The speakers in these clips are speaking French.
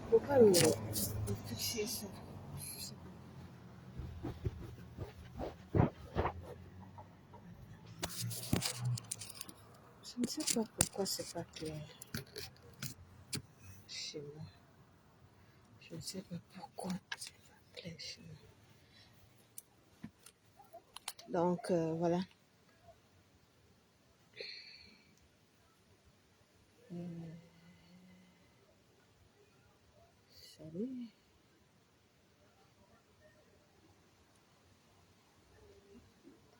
Pourquoi le fixer ça? Je ne sais pas pourquoi c'est pas clair chez moi. Je ne sais pas pourquoi c'est pas clair chez moi. Donc voilà. Salut.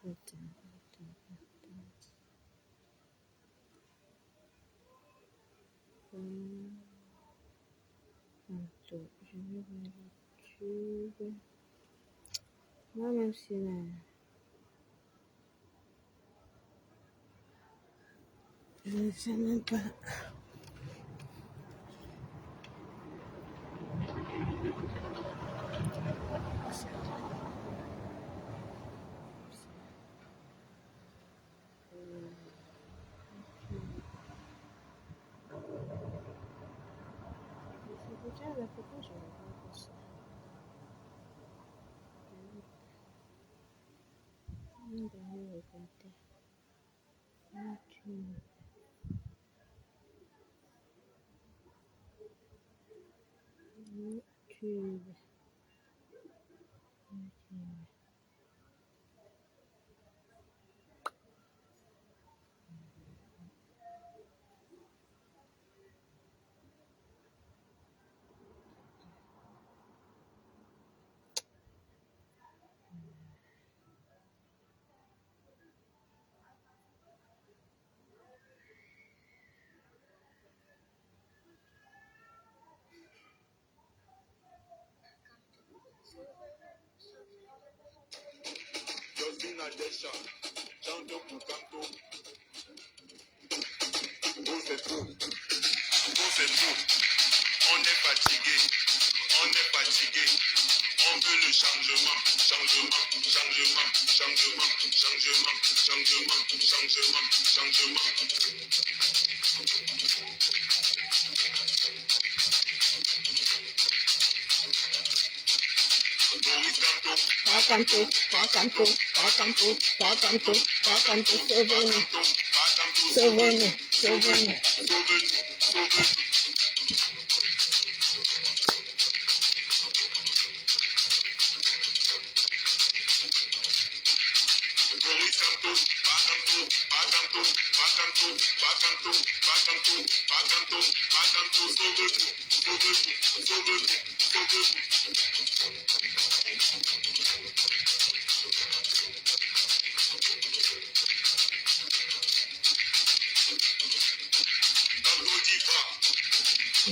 Attends, je vais voir YouTube. Moi-même, si je ne sais même pas. C'est déjà la photo, je vais voir ça. YouTube. YouTube. On est fatigué, on est fatigué. On veut le changement, changement, changement, changement, changement, changement, changement, changement. Welcome to Souvenir.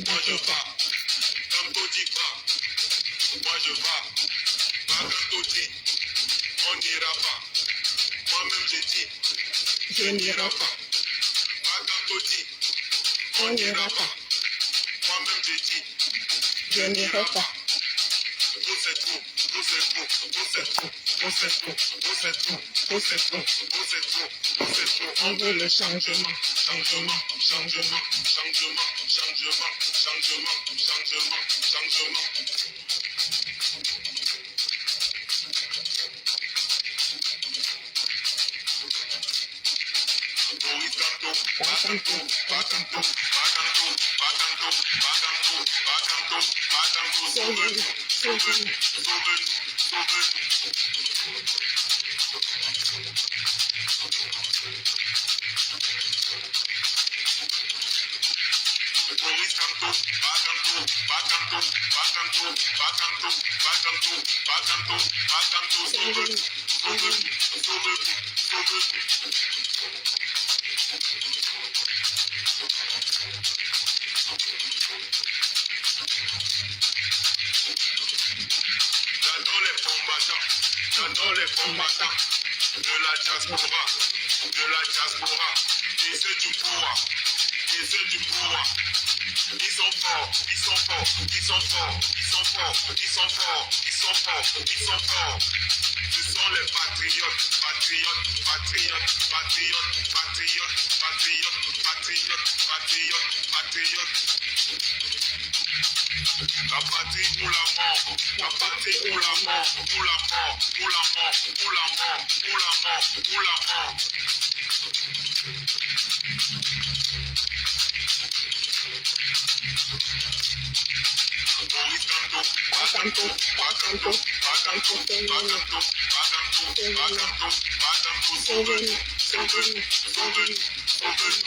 Moi je pars, Campo dit pas, moi je pars, Baganto dit, on n'ira pas, moi-même j'ai dit, je n'irai pas, Baganto dit, on n'ira pas, moi-même j'ai dit, je n'irai pas. On veut le changement, changement, changement, changement, changement, changement, changement, changement. J'adore les combattants de la diaspora, et ceux du pouvoir, Ils sont forts, ils sont forts, ils sont forts, ils sont forts, ils sont forts, ils sont forts, ils sont forts. Ce sont les patriotes, patriotes, patriotes, patriotes, patriotes, patriotes, patriotes. La patrie ou la mort, la patrie ou la mort, ou la mort, ou la mort, ou la mort, ou la mort, ou la mort. Maurice Kanto, Bakanto, Bakanto, Bakanto, Bakanto, Bakanto, Bakanto, Bakanto, sauve-nous, sauve-nous, sauve-nous, sauve-nous.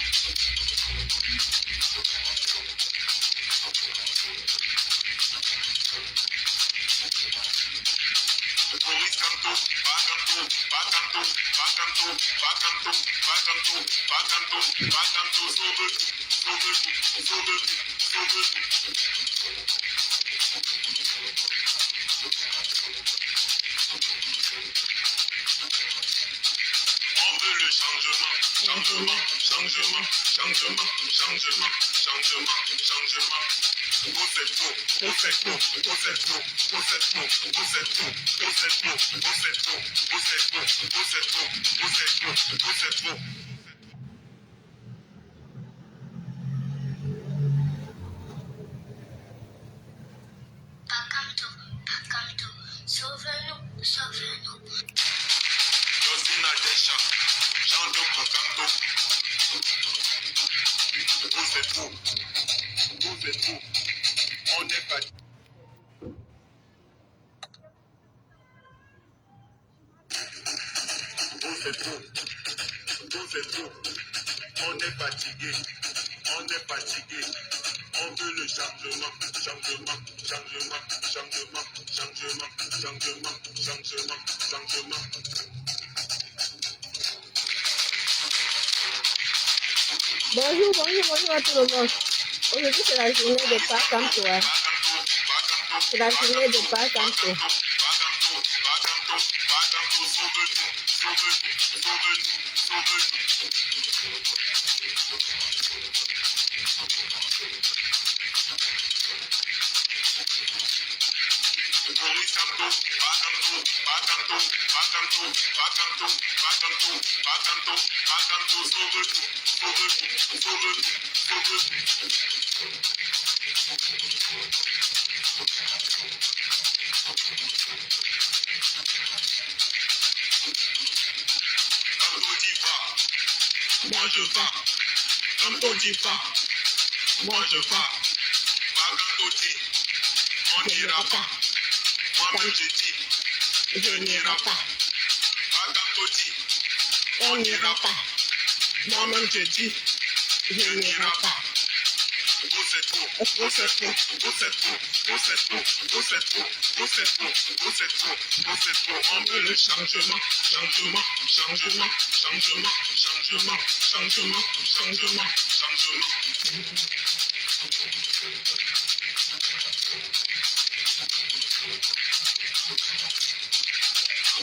Maurice Kanto, Bakanto, Bakanto, Bakanto, Bakanto, Bakanto, Bakanto, Bakanto, sauve-nous, sauve-nous, sauve-nous, sauve-nous. On veut le changement, changement, changement, changement, changement, changement, changement. Pour cette peau, pour cette peau, pour cette peau, pour cette peau, pour cette peau, pour cette peau, pour cette peau, pour cette peau, pour cette peau, pour cette peau, pour cette peau. Bakanto, Bakanto, sauve-nous, sauve-nous. Josina Desha, chante Bakanto. Pour cette peau, pour cette peau, on n'est pas. Pour cette peau, on est fatigué, on est fatigué. On veut le changement, changement, changement, changement, changement, changement, changement, changement. Bonjour, bonjour, bonjour à tout le monde. Aujourd'hui, c'est la journée de Pâques en toi. C'est la journée de Pâques en toi. Maurice Kanto, Bakanto, Bakanto, Bakanto, Bakanto, Bakanto, Bakanto, Bakanto, sauve-nous, sauve-nous, sauve-nous, sauve-nous. Kanto dit pas, moi je vais. Kanto dit pas, moi je vais. Bakanto dit, on n'ira pas. Moi-même je dis, je n'irai pas. Bakanto dit, on n'ira pas. Moi-même je dis, je n'irai pas. Pour cette peau, pour cette peau, pour cette peau, pour cette peau, pour cette peau, pour cette peau, pour cette peau, pour cette peau, on veut le changement, changement, changement, changement, changement, changement, changement, changement.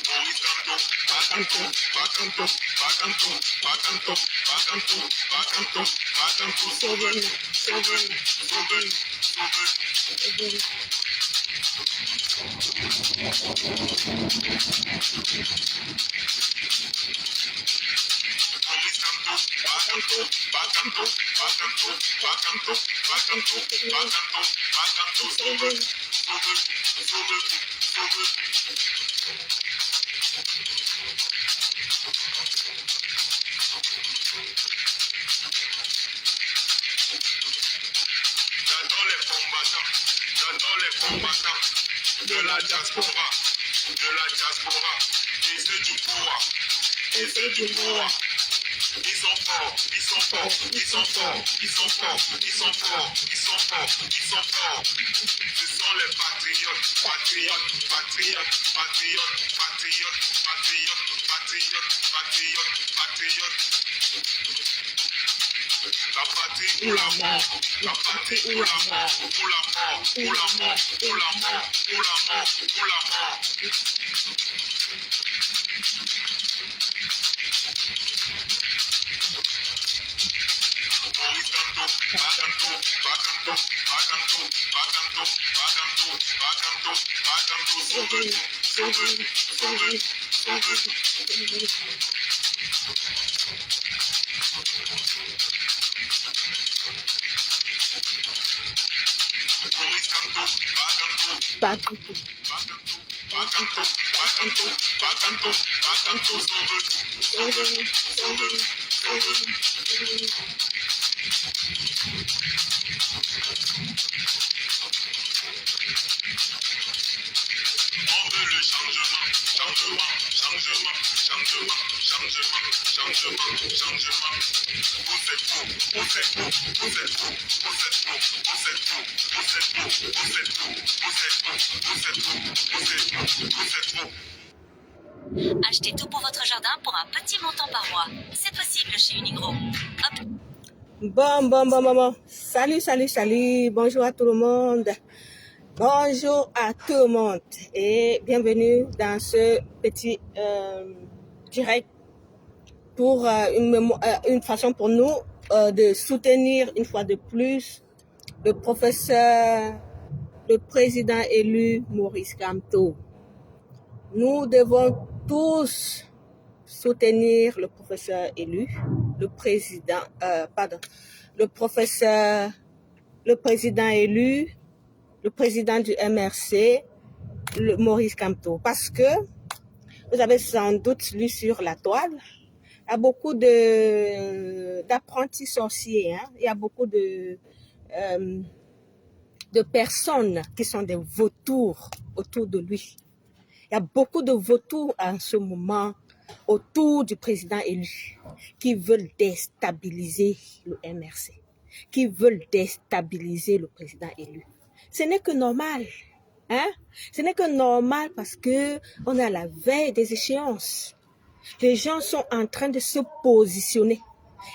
Maurice Kanto, Bakanto, Bakanto, Bakanto, Bakanto, Bakanto, Bakanto, Bakanto, sauve-nous, sauve-nous, sauve-nous, sauve-nous. Maurice Kanto, Bakanto, Bakanto, Bakanto, Bakanto, Bakanto, Bakanto, Bakanto, sauve-nous, sauve-nous, sauve-nous, sauve-nous. J'adore les combattants de la diaspora, et ceux du pouvoir, et ceux du pouvoir. Ils sont forts, ils sont forts, ils sont forts, ils sont forts, ils sont forts, ils sont forts, ils sont forts. Ce sont les patriotes, patriotes, patriotes, patriotes, patriotes, patriotes, patriotes, patriotes, patriotes. La patrie ou la mort, la patrie ou la mort, ou la mort, ou la mort, ou la mort, ou la mort, ou la mort. Maurice Kanto, Bakanto, Bakanto, Bakanto, Bakanto, Bakanto, Bakanto, Bakanto, sauve-nous, sauve-nous, sauve-nous, sauve-nous. Pas du tout. On veut le changement, changement, changement, changement, changement, changement, changement. Vous êtes faux, vous êtes faux, vous êtes faux, vous êtes faux, vous êtes faux, vous êtes faux, vous êtes faux, vous êtes faux, vous êtes faux, vous êtes faux, vous êtes faux. Achetez tout pour votre jardin pour un petit montant par mois. C'est possible chez Unigro. Hop. Bon. Salut. Bonjour à tout le monde. Bonjour à tout le monde et bienvenue dans ce petit direct pour une façon pour nous de soutenir une fois de plus le président élu Maurice Kamto. Nous devons tous soutenir le professeur élu, le président élu, le président du MRC, Maurice Kamto, parce que vous avez sans doute lu sur la toile, il y a beaucoup d'apprentis sorciers, hein? Il y a beaucoup de personnes qui sont des vautours autour de lui. Il y a beaucoup de vautours en ce moment autour du président élu qui veulent déstabiliser le MRC, qui veulent déstabiliser le président élu. Ce n'est que normal, hein? Ce n'est que normal parce que on est à la veille des échéances. Les gens sont en train de se positionner.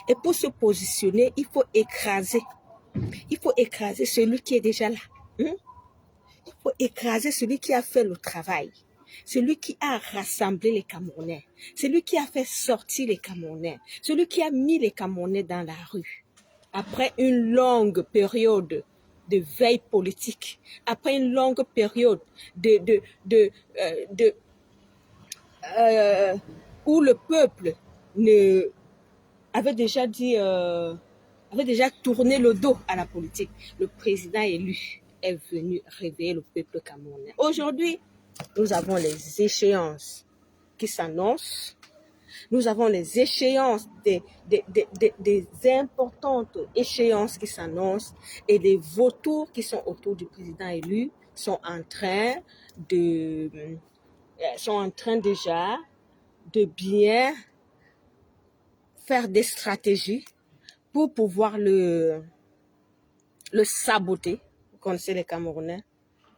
Et pour se positionner, il faut écraser. Il faut écraser celui qui est déjà là. Hein? Il faut écraser celui qui a fait le travail. Celui qui a rassemblé les Camerounais. Celui qui a fait sortir les Camerounais. Celui qui a mis les Camerounais dans la rue. Après une longue période de veille politique, après une longue période où le peuple avait déjà tourné le dos à la politique, le président élu est venu réveiller le peuple camerounais. Aujourd'hui, nous avons les échéances qui s'annoncent. Nous avons les échéances, des importantes échéances qui s'annoncent et les vautours qui sont autour du président élu sont en train déjà de bien faire des stratégies pour pouvoir le saboter. Vous connaissez les Camerounais.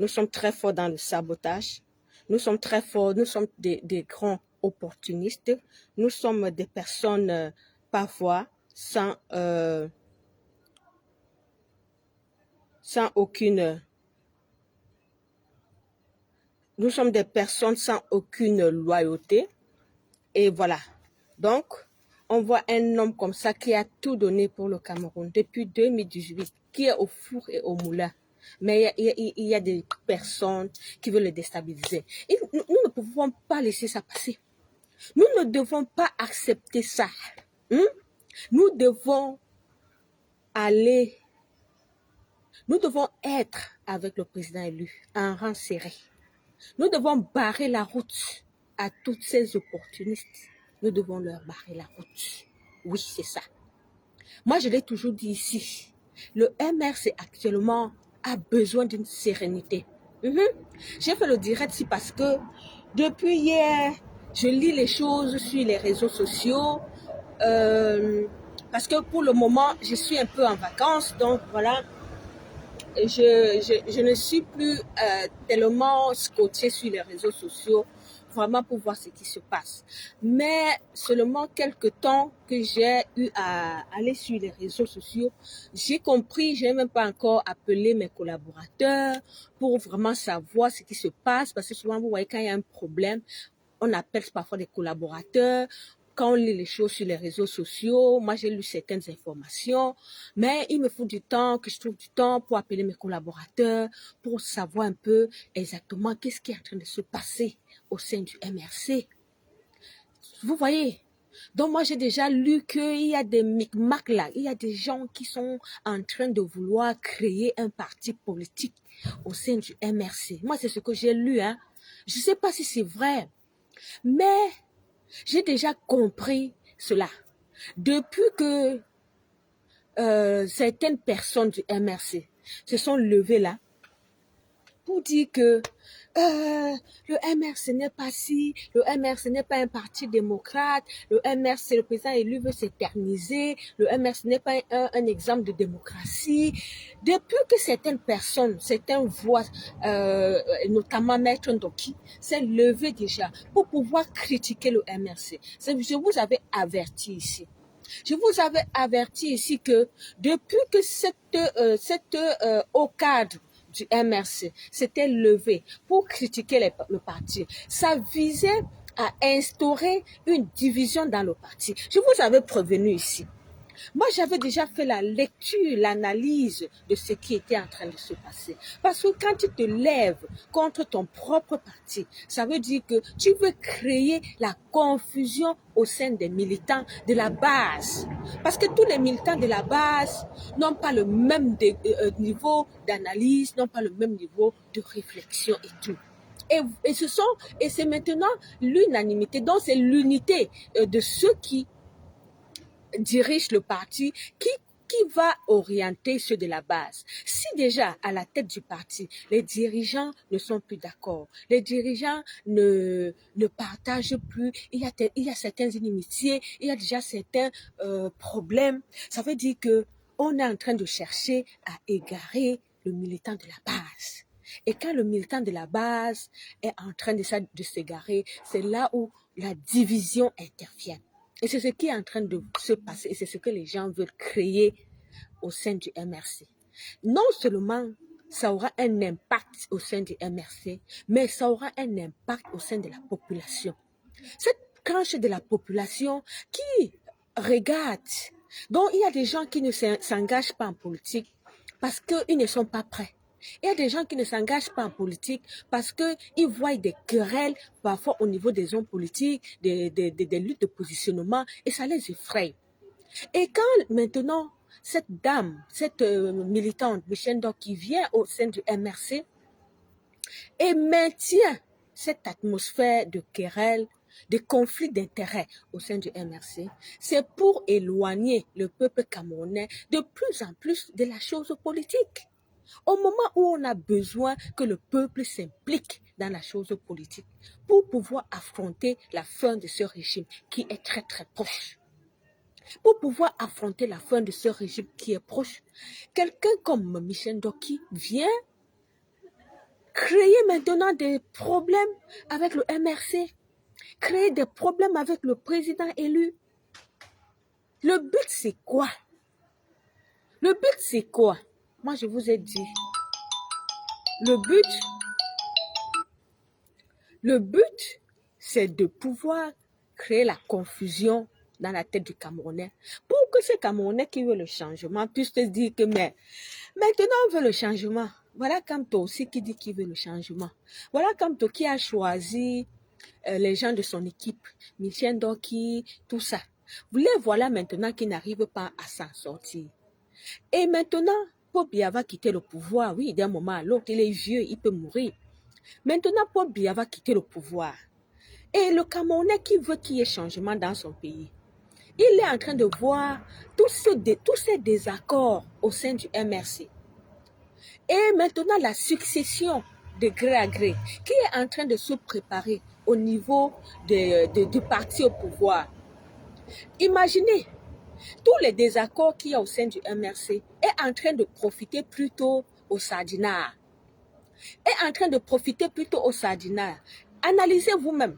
Nous sommes très forts dans le sabotage. Nous sommes très forts, nous sommes des grands opportunistes. Nous sommes des personnes parfois sans aucune... Nous sommes des personnes sans aucune loyauté. Et voilà. Donc, on voit un homme comme ça qui a tout donné pour le Cameroun depuis 2018, qui est au four et au moulin. Mais il y a des personnes qui veulent le déstabiliser. Et nous ne pouvons pas laisser ça passer. Nous ne devons pas accepter ça. Nous devons être avec le président élu en rang serré. Nous devons barrer la route à tous ces opportunistes. Nous devons leur barrer la route. Oui, c'est ça. Moi, je l'ai toujours dit ici. Le MRC actuellement a besoin d'une sérénité. J'ai fait le direct ici parce que depuis hier, je lis les choses sur les réseaux sociaux. Parce que pour le moment, je suis un peu en vacances. Donc voilà, je ne suis plus tellement scotchée sur les réseaux sociaux vraiment pour voir ce qui se passe. Mais seulement quelques temps que j'ai eu à aller sur les réseaux sociaux, j'ai compris, je n'ai même pas encore appelé mes collaborateurs pour vraiment savoir ce qui se passe. Parce que souvent, vous voyez, quand il y a un problème, on appelle parfois des collaborateurs. Quand on lit les choses sur les réseaux sociaux, moi j'ai lu certaines informations, mais il me faut du temps, que je trouve du temps pour appeler mes collaborateurs, pour savoir un peu exactement qu'est-ce qui est en train de se passer au sein du MRC. Vous voyez, Donc moi, j'ai déjà lu qu'il y a des micmacs là, il y a des gens qui sont en train de vouloir créer un parti politique au sein du MRC. Moi, c'est ce que j'ai lu, hein. Je ne sais pas si c'est vrai, mais j'ai déjà compris cela. Depuis que certaines personnes du MRC se sont levées là pour dire que le MRC n'est pas si, le MRC n'est pas un parti démocrate, le MRC, le président élu veut s'éterniser, le MRC n'est pas un exemple de démocratie. Depuis que certaines personnes, certaines voix, notamment Maître Ndoki, s'est levé déjà pour pouvoir critiquer le MRC. Je vous avais averti ici. Je vous avais averti ici que depuis que cette haut cadre du MRC s'était levé pour critiquer le parti, ça visait à instaurer une division dans le parti. Je vous avais prévenu ici. Moi, j'avais déjà fait la lecture, l'analyse de ce qui était en train de se passer. Parce que quand tu te lèves contre ton propre parti, ça veut dire que tu veux créer la confusion au sein des militants de la base. Parce que tous les militants de la base n'ont pas le même niveau d'analyse, n'ont pas le même niveau de réflexion et tout. Et c'est maintenant l'unanimité, donc c'est l'unité de ceux qui dirige le parti qui va orienter ceux de la base. Si déjà à la tête du parti, les dirigeants ne sont plus d'accord, les dirigeants ne partagent plus, il y a certaines inimitiés, il y a déjà certains problèmes, ça veut dire que on est en train de chercher à égarer le militant de la base. Et quand le militant de la base est en train de s'égarer, c'est là où la division intervient. Et c'est ce qui est en train de se passer et c'est ce que les gens veulent créer au sein du MRC. Non seulement ça aura un impact au sein du MRC, mais ça aura un impact au sein de la population. Cette tranche de la population qui regarde, donc il y a des gens qui ne s'engagent pas en politique parce qu'ils ne sont pas prêts. Il y a des gens qui ne s'engagent pas en politique parce qu'ils voient des querelles parfois au niveau des hommes politiques, des luttes de positionnement et ça les effraie. Et quand maintenant cette dame, cette militante, Michel Ndok, qui vient au sein du MRC et maintient cette atmosphère de querelle, de conflits d'intérêts au sein du MRC, c'est pour éloigner le peuple camerounais de plus en plus de la chose politique. Au moment où on a besoin que le peuple s'implique dans la chose politique pour pouvoir affronter la fin de ce régime qui est très très proche. Pour pouvoir affronter la fin de ce régime qui est proche, quelqu'un comme Michel Ndoki vient créer maintenant des problèmes avec le MRC, créer des problèmes avec le président élu. Le but c'est quoi? Le but c'est quoi? Moi, je vous ai dit, le but, c'est de pouvoir créer la confusion dans la tête du Camerounais pour que ce Camerounais qui veut le changement puisse se dire que mais maintenant on veut le changement. Voilà Kamto aussi qui dit qu'il veut le changement. Voilà Kamto qui a choisi les gens de son équipe, Michel Ndoki, tout ça. Vous les voilà maintenant qui n'arrivent pas à s'en sortir. Et maintenant, Paul Biya va quitter le pouvoir. Oui, d'un moment à l'autre, il est vieux, il peut mourir. Maintenant, Paul Biya va quitter le pouvoir. Et le Camerounais qui veut qu'il y ait changement dans son pays, il est en train de voir tous ces désaccords au sein du MRC. Et maintenant, la succession de gré à gré qui est en train de se préparer au niveau du parti au pouvoir. Imaginez, tous les désaccords qu'il y a au sein du MRC est en train de profiter plutôt au Sardinat. Analysez vous-même.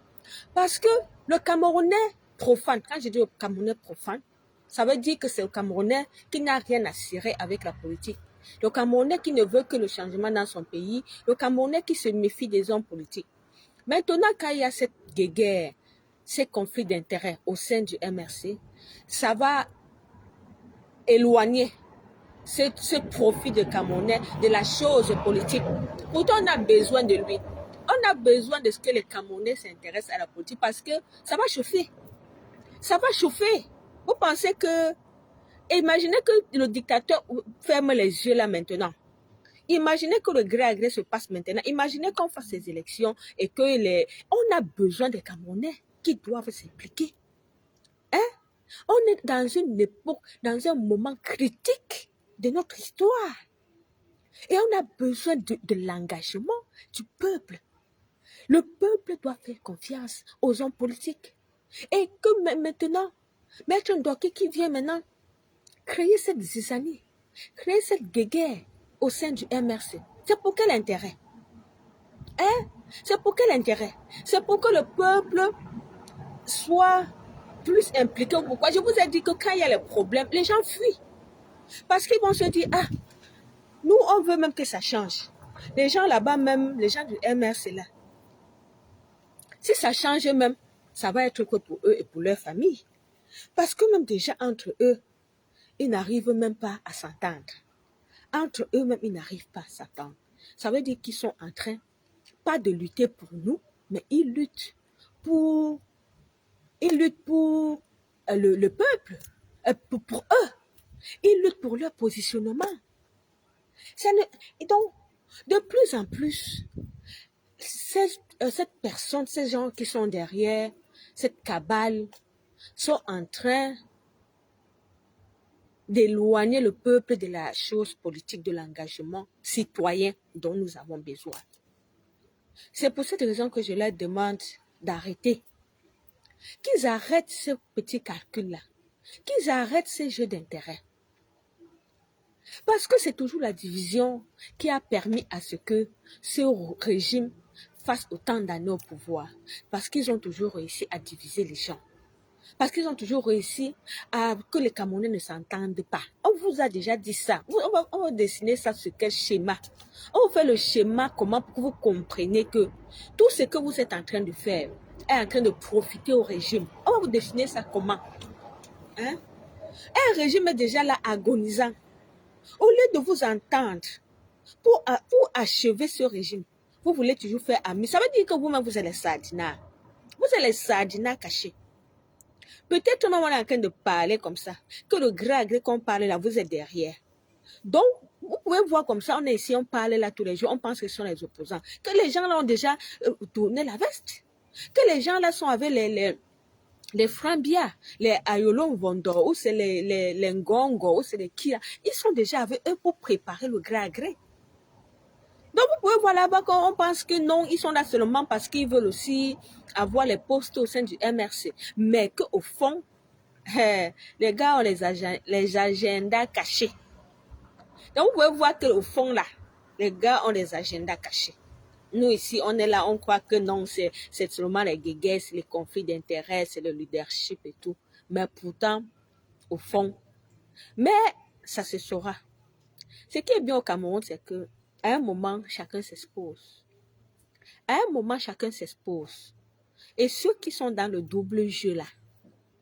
Parce que le Camerounais profane, quand je dis le Camerounais profane, ça veut dire que c'est le Camerounais qui n'a rien à cirer avec la politique. Le Camerounais qui ne veut que le changement dans son pays. Le Camerounais qui se méfie des hommes politiques. Maintenant, quand il y a cette guerre, ces conflits d'intérêts au sein du MRC, ça va éloigner ce profit de Camerounais de la chose politique. Pourtant, on a besoin de lui. On a besoin de ce que les Camerounais s'intéressent à la politique parce que ça va chauffer. Ça va chauffer. Vous pensez que... Imaginez que le dictateur ferme les yeux là maintenant. Imaginez que le gré à gré se passe maintenant. Imaginez qu'on fasse ces élections et que on a besoin des Camerounais qui doivent s'impliquer. Hein? On est dans une époque, dans un moment critique de notre histoire. Et on a besoin de l'engagement du peuple. Le peuple doit faire confiance aux hommes politiques. Et que maintenant, Maître Ndoki qui vient maintenant créer cette zizanie, créer cette guéguerre au sein du MRC. C'est pour quel intérêt? Hein? C'est pour quel intérêt? C'est pour que le peuple soit plus impliqué. Pourquoi? Je vous ai dit que quand il y a les problèmes, les gens fuient. Parce qu'ils vont se dire, ah, nous, on veut même que ça change. Les gens là-bas même, les gens du MRC là, si ça change même, ça va être que pour eux et pour leur famille. Parce que même déjà entre eux, ils n'arrivent même pas à s'entendre. Entre eux-mêmes, ils n'arrivent pas à s'entendre. Ça veut dire qu'ils sont en train, pas de lutter pour nous, mais ils luttent pour le peuple, pour eux. Ils luttent pour leur positionnement. Et donc, de plus en plus, cette personne, ces gens qui sont derrière, cette cabale, sont en train d'éloigner le peuple de la chose politique, de l'engagement citoyen dont nous avons besoin. C'est pour cette raison que je leur demande d'arrêter. Qu'ils arrêtent ce petit calcul-là. Qu'ils arrêtent ces jeux d'intérêt. Parce que c'est toujours la division qui a permis à ce que ce régime fasse autant d'années au pouvoir. Parce qu'ils ont toujours réussi à diviser les gens. Parce qu'ils ont toujours réussi à que les Camerounais ne s'entendent pas. On vous a déjà dit ça. On va dessiner ça sur quel schéma. On va faire le schéma comment pour que vous compreniez que tout ce que vous êtes en train de faire est en train de profiter au régime. On va vous dessiner ça comment. Hein? Un régime est déjà là agonisant. Au lieu de vous entendre pour achever ce régime, vous voulez toujours faire ami. Ça veut dire que vous-même, vous êtes les sardinats. Vous êtes les sardinats cachés. Peut-être même on est en train de parler comme ça, que le gré à gré qu'on parle là, vous êtes derrière. Donc, vous pouvez voir comme ça, on est ici, on parle là tous les jours, on pense que ce sont les opposants. Que les gens là ont déjà tourné la veste. Que les gens là sont avec les Frambia, les Ayolon Vondo, ou c'est les Ngongo, ou c'est les Kia. Ils sont déjà avec eux pour préparer le gré à gré. Donc, vous pouvez voir là-bas qu'on pense que non, ils sont là seulement parce qu'ils veulent aussi avoir les postes au sein du MRC. Mais qu'au fond, les gars ont les agendas cachés. Donc, vous pouvez voir qu'au fond, là, les gars ont des agendas cachés. Nous, ici, on est là, on croit que non, c'est seulement les guéguerres, les conflits d'intérêts, c'est le leadership et tout. Mais pourtant, au fond, mais ça se saura. Ce qui est bien au Cameroun, c'est que à un moment, chacun s'expose. À un moment, chacun s'expose. Et ceux qui sont dans le double jeu là,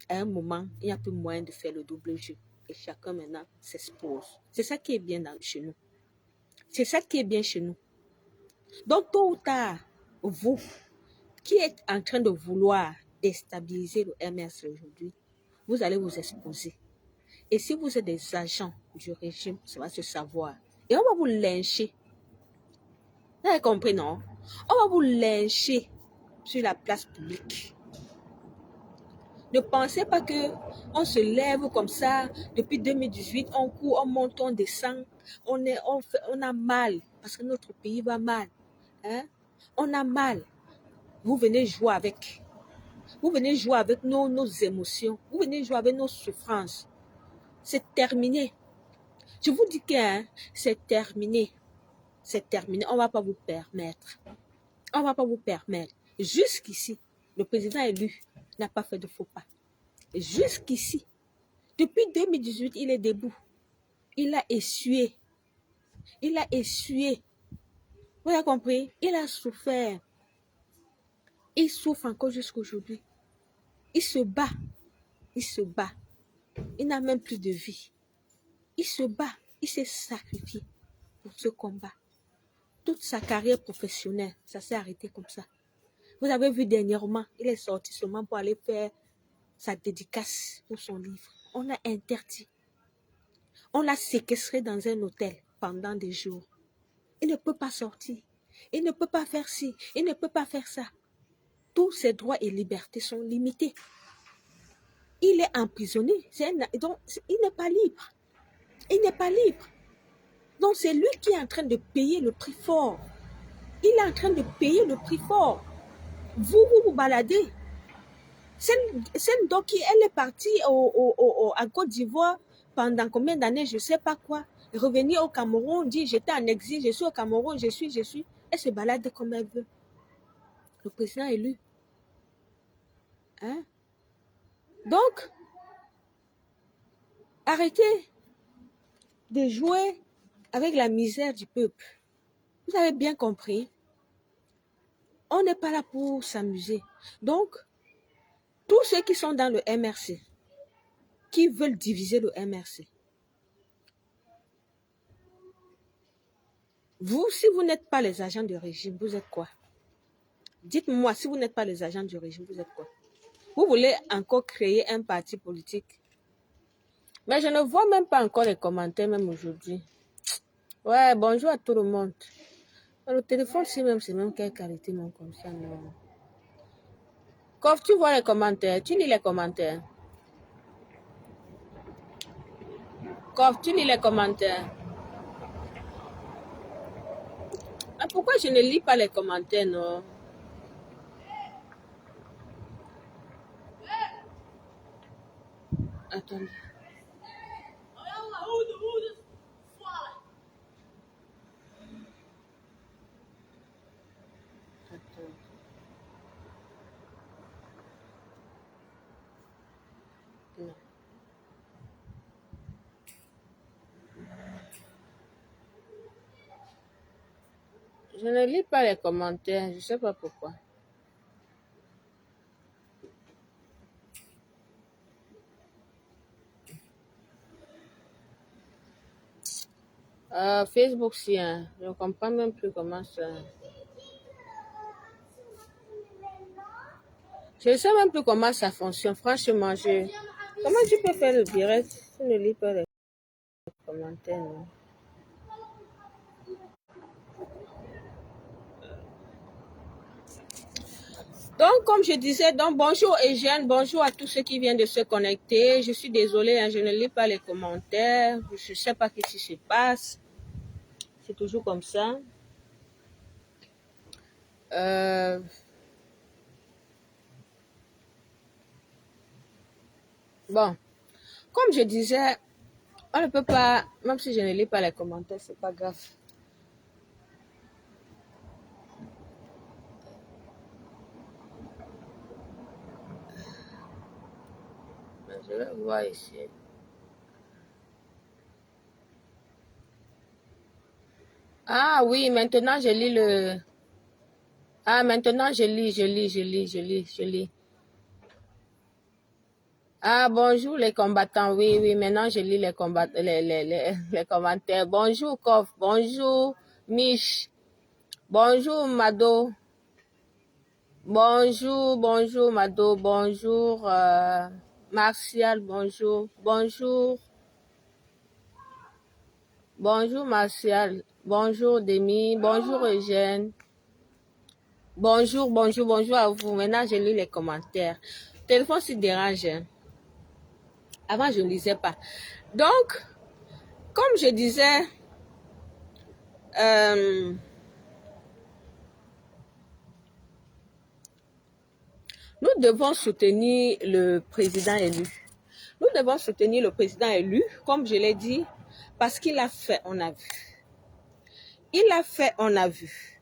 à un moment, il n'y a plus moyen de faire le double jeu. Et chacun maintenant s'expose. C'est ça qui est bien chez nous. C'est ça qui est bien chez nous. Donc, tôt ou tard, vous qui êtes en train de vouloir déstabiliser le MRC aujourd'hui, vous allez vous exposer. Et si vous êtes des agents du régime, ça va se savoir. Et on va vous lyncher. Vous avez compris, non? On va vous lyncher sur la place publique. Ne pensez pas que on se lève comme ça depuis 2018, on court, on monte, on descend, on a mal parce que notre pays va mal. Hein? On a mal. Vous venez jouer avec. Vous venez jouer avec nos émotions. Vous venez jouer avec nos souffrances. C'est terminé. Je vous dis que hein, c'est terminé. C'est terminé. On ne va pas vous permettre. On ne va pas vous permettre. Jusqu'ici, le président élu n'a pas fait de faux pas. Jusqu'ici, depuis 2018, il est debout. Il a essuyé. Il a essuyé. Vous avez compris? Il a souffert. Il souffre encore jusqu'à aujourd'hui. Il se bat. Il se bat. Il n'a même plus de vie. Il se bat. Il s'est sacrifié pour ce combat. Toute sa carrière professionnelle, ça s'est arrêté comme ça. Vous avez vu dernièrement, il est sorti seulement pour aller faire sa dédicace pour son livre. On l'a interdit. On l'a séquestré dans un hôtel pendant des jours. Il ne peut pas sortir. Il ne peut pas faire ci. Il ne peut pas faire ça. Tous ses droits et libertés sont limités. Il est emprisonné. Donc, il n'est pas libre. Il n'est pas libre. Donc, c'est lui qui est en train de payer le prix fort. Il est en train de payer le prix fort. Vous baladez. Doki, elle est partie à Côte d'Ivoire pendant combien d'années, je ne sais pas quoi. Revenir au Cameroun, dit j'étais en exil, je suis au Cameroun, je suis. Elle se balade comme elle veut. Le président élu. Hein? Donc, arrêtez de jouer avec la misère du peuple. Vous avez bien compris. On n'est pas là pour s'amuser. Donc, tous ceux qui sont dans le MRC, qui veulent diviser le MRC, vous, si vous n'êtes pas les agents du régime, vous êtes quoi? Dites-moi, si vous n'êtes pas les agents du régime, vous êtes quoi? Vous voulez encore créer un parti politique? Mais je ne vois même pas encore les commentaires, même aujourd'hui. Ouais, bonjour à tout le monde. Le téléphone, c'est même quelle qualité, mon comme ça, non. Quand tu vois les commentaires, tu lis les commentaires. Quand tu lis les commentaires. Mais pourquoi je ne lis pas les commentaires, non? Attendez. Non. Je ne lis pas les commentaires, je ne sais pas pourquoi. Facebook, si, hein. Je ne comprends même plus comment ça. Je ne sais même plus comment ça fonctionne. Franchement, comment tu peux faire le direct si tu ne lis pas les commentaires, non? Donc, comme je disais, donc bonjour Eugène, bonjour à tous ceux qui viennent de se connecter. Je suis désolée, hein, je ne lis pas les commentaires. Je ne sais pas ce qui se passe. C'est toujours comme ça. Bon, comme je disais, on ne peut pas, même si je ne lis pas les commentaires, c'est pas grave. Je vais voir ici. Ah oui, maintenant je lis le... Ah, maintenant je lis. Ah, bonjour les combattants. Oui, maintenant je lis les commentaires. Bonjour Kof, bonjour Mich, bonjour Mado, bonjour Mado, bonjour Martial, bonjour Martial, bonjour Demi, bonjour Eugène. Bonjour à vous. Maintenant, je lis les commentaires. Le téléphone se dérange. Hein. Avant, je ne lisais pas. Donc, comme je disais, nous devons soutenir le président élu. Nous devons soutenir le président élu, comme je l'ai dit, parce qu'il a fait, on a vu. Il a fait, on a vu.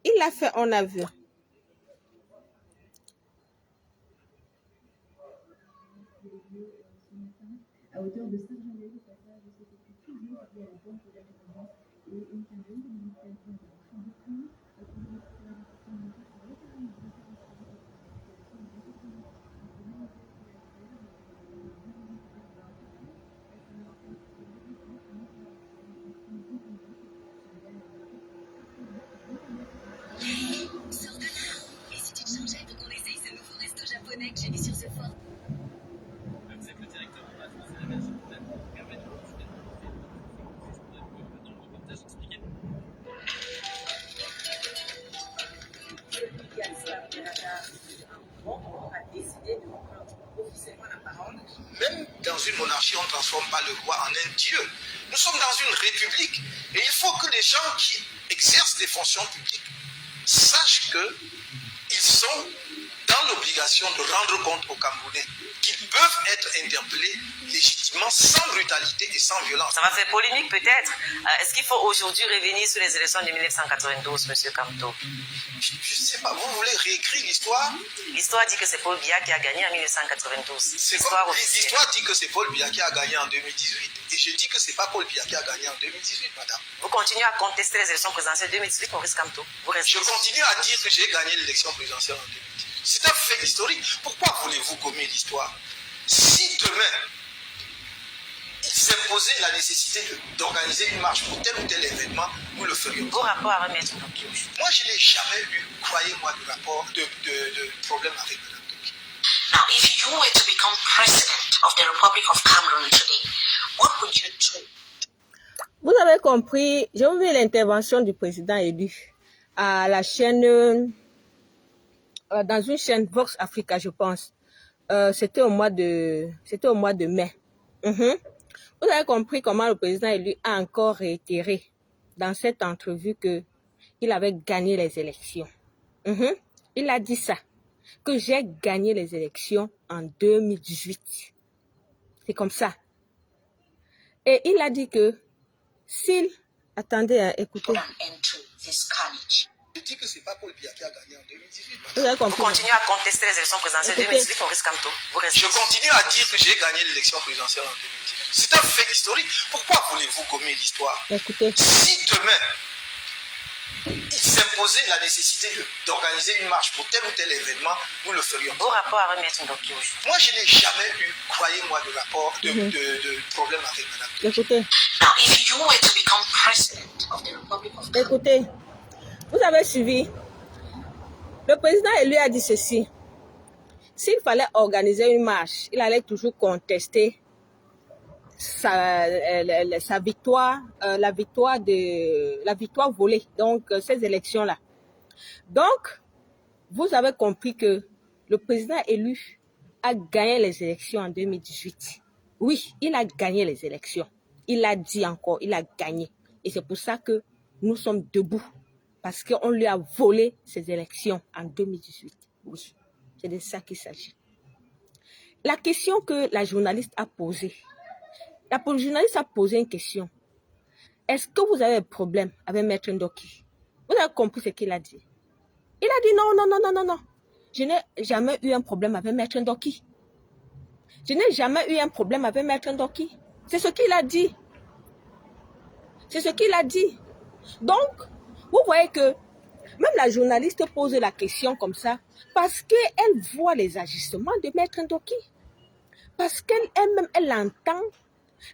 Il a fait, on a vu. À hauteur de Saint-Jean-Léry, le passage s'effectue toujours via la pompe d'appartement et une quinzaine de minutes d'avion de Chambéry. une monarchie, on ne transforme pas le roi en un dieu. Nous sommes dans une république. Et il faut que les gens qui exercent des fonctions publiques sachent qu'ils sont dans l'obligation de rendre compte aux Camerounais qu'ils peuvent être interpellés légitimement, sans brutalité et sans violence. Ça va faire polémique peut-être. Est-ce qu'il faut aujourd'hui revenir sur les élections de 1992, M. Kamto? Je ne sais pas, vous voulez réécrire l'histoire? L'histoire dit que c'est Paul Biya qui a gagné en 1992. L'histoire dit que c'est Paul Biya qui a gagné en 2018. Et je dis que ce n'est pas Paul Biya qui a gagné en 2018, madame. Vous continuez à contester les élections présidentielles 2018, Maurice Kamto? Je continue à dire que j'ai gagné l'élection présidentielle en 2018. C'est un fait historique. Pourquoi voulez-vous gommer l'histoire? Si demain, il s'imposait la nécessité d'organiser une marche pour tel ou tel événement, nous le ferions. Vos rapports avec Maître Ndoki? Moi, je n'ai jamais eu, croyez-moi, de rapport, de problème avec Mme Ndoki. Now, if you were to become president of the Republic of Cameroon today, what would you do? Vous avez compris, j'ai vu l'intervention du président élu à la chaîne, dans une chaîne Vox Africa, je pense. C'était au mois de mai. Vous avez compris comment le président élu a encore réitéré dans cette entrevue qu'il avait gagné les élections. Il a dit ça, que j'ai gagné les élections en 2018. C'est comme ça. Et il a dit que s'il... Attendez, écoutez. Je dis que ce n'est pas Paul Biya qui a gagné en 2018. Vous continuez à contester les élections présidentielles 2018, Maurice Kamto? Je continue à dire que j'ai gagné l'élection présidentielle en 2018. C'est un fait historique. Pourquoi voulez-vous gommer l'histoire? Écoutez. Si demain, il s'imposait la nécessité d'organiser une marche pour tel ou tel événement, nous le ferions. Vos rapports avec Maître Ndoki? Moi, je n'ai jamais eu, croyez-moi, de rapport, de problème avec Mme Ndoki. Écoutez. Now, if you were to become president of the Republic of Cameroon, Écoutez, vous avez suivi. Le président élu a dit ceci. S'il fallait organiser une marche, il allait toujours contester sa victoire, la victoire volée, donc ces élections-là. Donc, vous avez compris que le président élu a gagné les élections en 2018. Oui, il a gagné les élections. Il a dit encore, il a gagné. Et c'est pour ça que nous sommes debout. Parce qu'on lui a volé ses élections en 2018. Oui, c'est de ça qu'il s'agit. La question que la journaliste a posée, la journaliste a posé une question. Est-ce que vous avez un problème avec Maître Ndoki? Vous avez compris ce qu'il a dit? Il a dit non. Je n'ai jamais eu un problème avec Maître Ndoki. Je n'ai jamais eu un problème avec Maître Ndoki. C'est ce qu'il a dit. C'est ce qu'il a dit. Donc, vous voyez que même la journaliste pose la question comme ça parce qu'elle voit les agissements de Maître Ndoki. Parce qu'elle-même, elle entend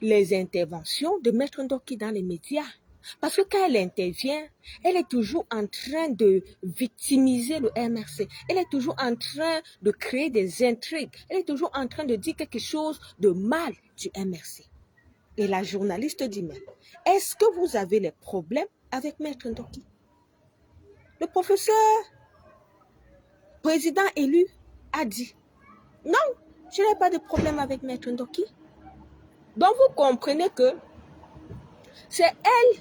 les interventions de Maître Ndoki dans les médias. Parce que quand elle intervient, elle est toujours en train de victimiser le MRC. Elle est toujours en train de créer des intrigues. Elle est toujours en train de dire quelque chose de mal du MRC. Et la journaliste dit même, est-ce que vous avez des problèmes avec Maître Ndoki? Le professeur, président élu, a dit, non, je n'ai pas de problème avec Maître Ndoki. Donc vous comprenez que c'est elle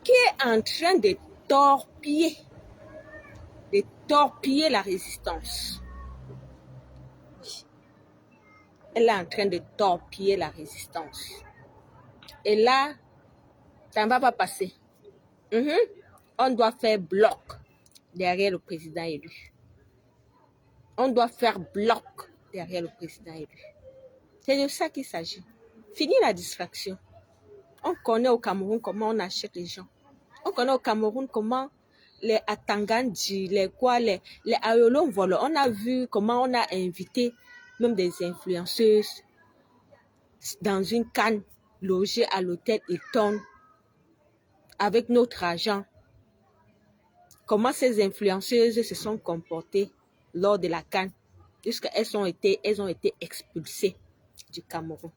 qui est en train de torpiller la résistance. Elle est en train de torpiller la résistance. Et là, ça ne va pas passer. On doit faire bloc derrière le président élu. On doit faire bloc derrière le président élu. C'est de ça qu'il s'agit. Fini la distraction. On connaît au Cameroun comment on achète les gens. On connaît au Cameroun comment les Atangandi, les Ayolon volent. On a vu comment on a invité même des influenceuses dans une canne logée à l'hôtel Hilton avec notre argent. Comment ces influenceuses se sont comportées lors de la canne jusqu'elles ont été expulsées du Cameroun.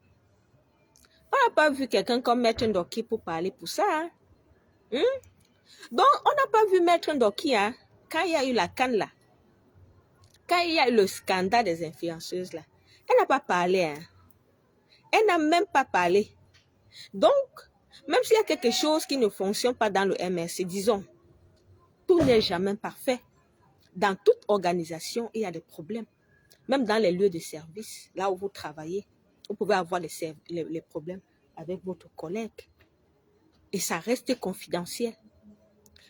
On n'a pas vu quelqu'un comme Maître Ndoki pour parler pour ça. Donc, on n'a pas vu Maître Ndoki quand il y a eu la canne là. Quand il y a eu le scandale des influenceuses là. Elle n'a pas parlé. Elle n'a même pas parlé. Donc, même s'il y a quelque chose qui ne fonctionne pas dans le MRC, disons, tout n'est jamais parfait. Dans toute organisation, il y a des problèmes. Même dans les lieux de service, là où vous travaillez, vous pouvez avoir les problèmes avec votre collègue. Et ça reste confidentiel.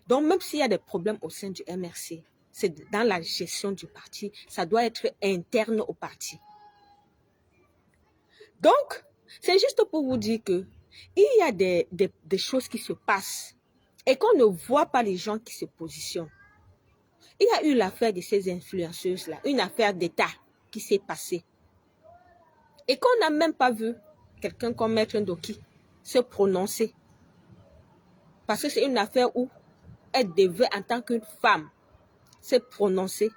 Donc, même s'il y a des problèmes au sein du MRC, c'est dans la gestion du parti, ça doit être interne au parti. Donc, c'est juste pour vous dire que il y a des choses qui se passent et qu'on ne voit pas les gens qui se positionnent. Il y a eu l'affaire de ces influenceuses-là, une affaire d'État qui s'est passée. Et qu'on n'a même pas vu quelqu'un comme Maître Ndoki se prononcer. Parce que c'est une affaire où elle devait, en tant qu'une femme, se prononcer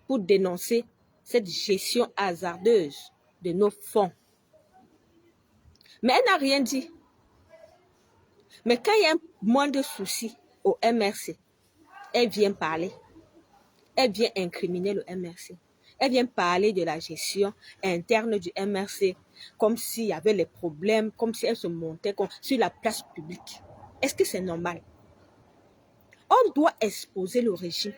pour dénoncer cette gestion hasardeuse de nos fonds. Mais elle n'a rien dit. Mais quand il y a un moindre souci au MRC, elle vient parler. Elle vient incriminer le MRC. Elle vient parler de la gestion interne du MRC, comme s'il y avait les problèmes, comme si elle se montait sur la place publique. Est-ce que c'est normal? On doit exposer le régime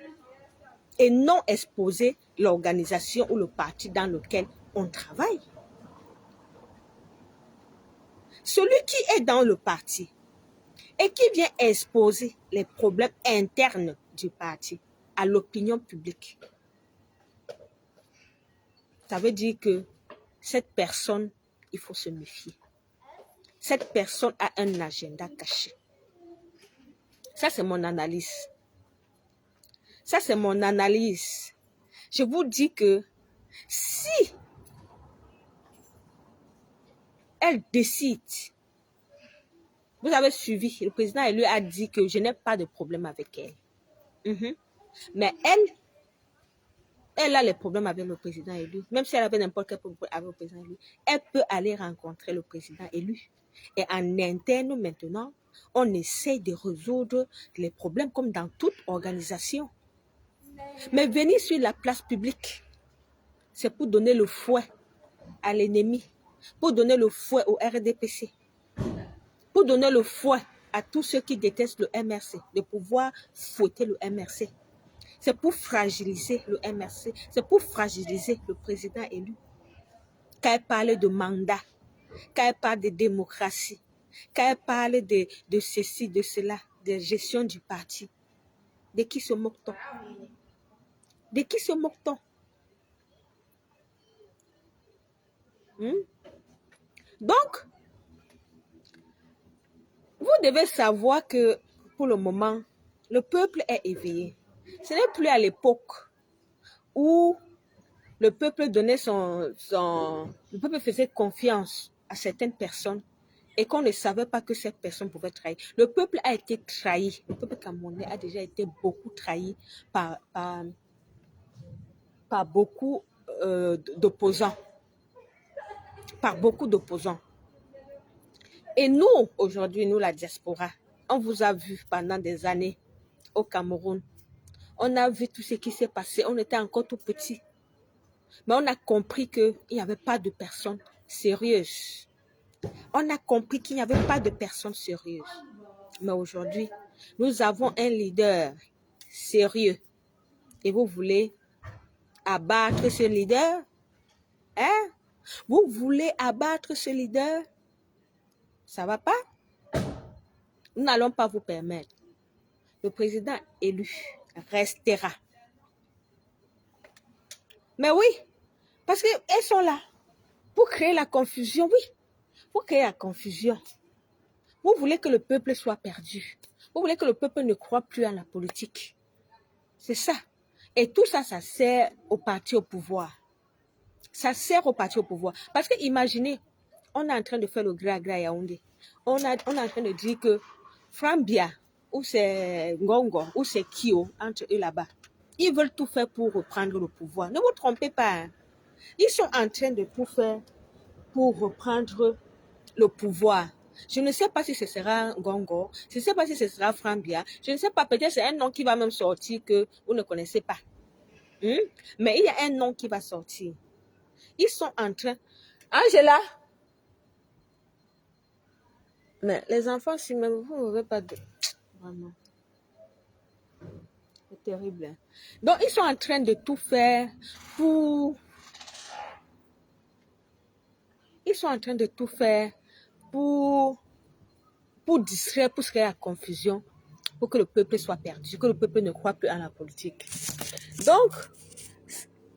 et non exposer l'organisation ou le parti dans lequel on travaille. Celui qui est dans le parti et qui vient exposer les problèmes internes du parti à l'opinion publique, ça veut dire que cette personne, il faut se méfier. Cette personne a un agenda caché. Ça, c'est mon analyse. Ça, c'est mon analyse. Je vous dis que si elle décide, vous avez suivi, le président lui a dit que je n'ai pas de problème avec elle. Mais elle a les problèmes avec le président élu. Même si elle avait n'importe quel problème avec le président élu, elle peut aller rencontrer le président élu. Et en interne maintenant, on essaie de résoudre les problèmes comme dans toute organisation. Mais venir sur la place publique, c'est pour donner le fouet à l'ennemi, pour donner le fouet au RDPC, pour donner le fouet à tous ceux qui détestent le MRC, de pouvoir fouetter le MRC. C'est pour fragiliser le MRC, c'est pour fragiliser le président élu. Quand elle parle de mandat, quand elle parle de démocratie, quand elle parle de ceci, de cela, de gestion du parti, de qui se moque-t-on? De qui se moque-t-on? Donc, vous devez savoir que pour le moment, le peuple est éveillé. Ce n'est plus à l'époque où le peuple donnait le peuple faisait confiance à certaines personnes et qu'on ne savait pas que cette personne pouvait trahir. Le peuple a été trahi. Le peuple camerounais a déjà été beaucoup trahi par beaucoup d'opposants. Par beaucoup d'opposants. Et nous, aujourd'hui, nous, la diaspora, on vous a vu pendant des années au Cameroun. On a vu tout ce qui s'est passé. On était encore tout petits. Mais on a compris qu'il n'y avait pas de personnes sérieuses. On a compris qu'il n'y avait pas de personnes sérieuses. Mais aujourd'hui, nous avons un leader sérieux. Et vous voulez abattre ce leader? Hein? Vous voulez abattre ce leader? Ça ne va pas? Nous n'allons pas vous permettre. Le président élu restera. Mais oui, parce qu'elles sont là pour créer la confusion, oui. Pour créer la confusion. Vous voulez que le peuple soit perdu. Vous voulez que le peuple ne croit plus à la politique. C'est ça. Et tout ça, ça sert au parti au pouvoir. Ça sert au parti au pouvoir. Parce que imaginez, on est en train de faire le gra-gra à Yaoundé. On est en train de dire que Frambia, ou c'est Ngongo, ou c'est Kio, entre eux là-bas, ils veulent tout faire pour reprendre le pouvoir. Ne vous trompez pas. Hein. Ils sont en train de tout faire pour reprendre le pouvoir. Je ne sais pas si ce sera Ngongo, je ne sais pas si ce sera Frambia, je ne sais pas, peut-être c'est un nom qui va même sortir que vous ne connaissez pas. Mais il y a un nom qui va sortir. Ils sont en train... Angela, Mais les enfants, si même vous n'avez pas de... Vraiment. C'est terrible. Hein. Donc, ils sont en train de tout faire pour... Ils sont en train de tout faire pour distraire, pour créer la confusion, pour que le peuple soit perdu, que le peuple ne croit plus à la politique. Donc,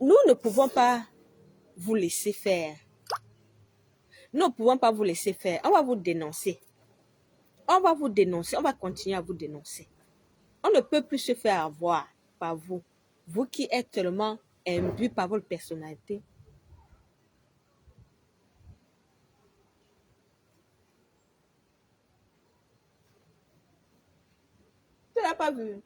nous ne pouvons pas vous laisser faire. Nous ne pouvons pas vous laisser faire. On va vous dénoncer. On va vous dénoncer. On va continuer à vous dénoncer. On ne peut plus se faire avoir par vous. Vous qui êtes tellement imbu par votre personnalité. Tu l'as pas vu?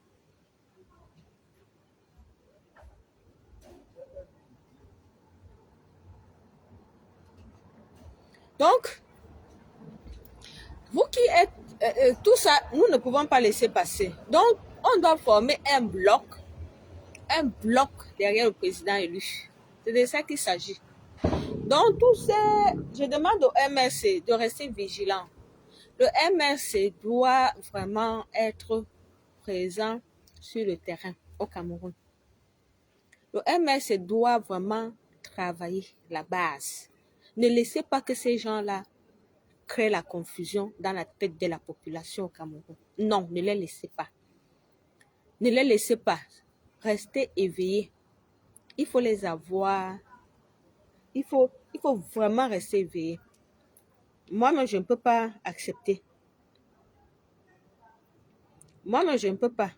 Donc, vous qui êtes... tout ça, nous ne pouvons pas laisser passer. Donc, on doit former un bloc derrière le président élu. C'est de ça qu'il s'agit. Donc, je demande au MRC de rester vigilant. Le MRC doit vraiment être présent sur le terrain au Cameroun. Le MRC doit vraiment travailler la base. Ne laissez pas que ces gens-là créent la confusion dans la tête de la population au Cameroun. Non, ne les laissez pas. Ne les laissez pas. Restez éveillés. Il faut les avoir. Il faut vraiment rester éveillé. Moi-même, je ne peux pas accepter. Moi-même, je ne peux pas.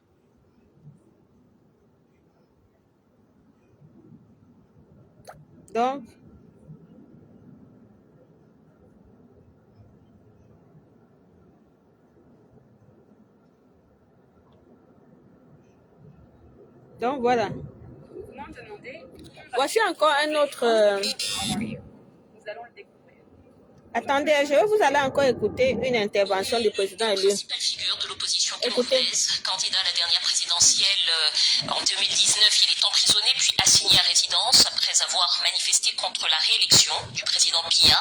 Donc voilà. Voici encore un autre... Attendez, je vais vous aller encore écouter une intervention du président élu. Principale figure de l'opposition camerounaise, candidat à la dernière présidentielle en 2019, il est emprisonné puis assigné à résidence après avoir manifesté contre la réélection du président Biya.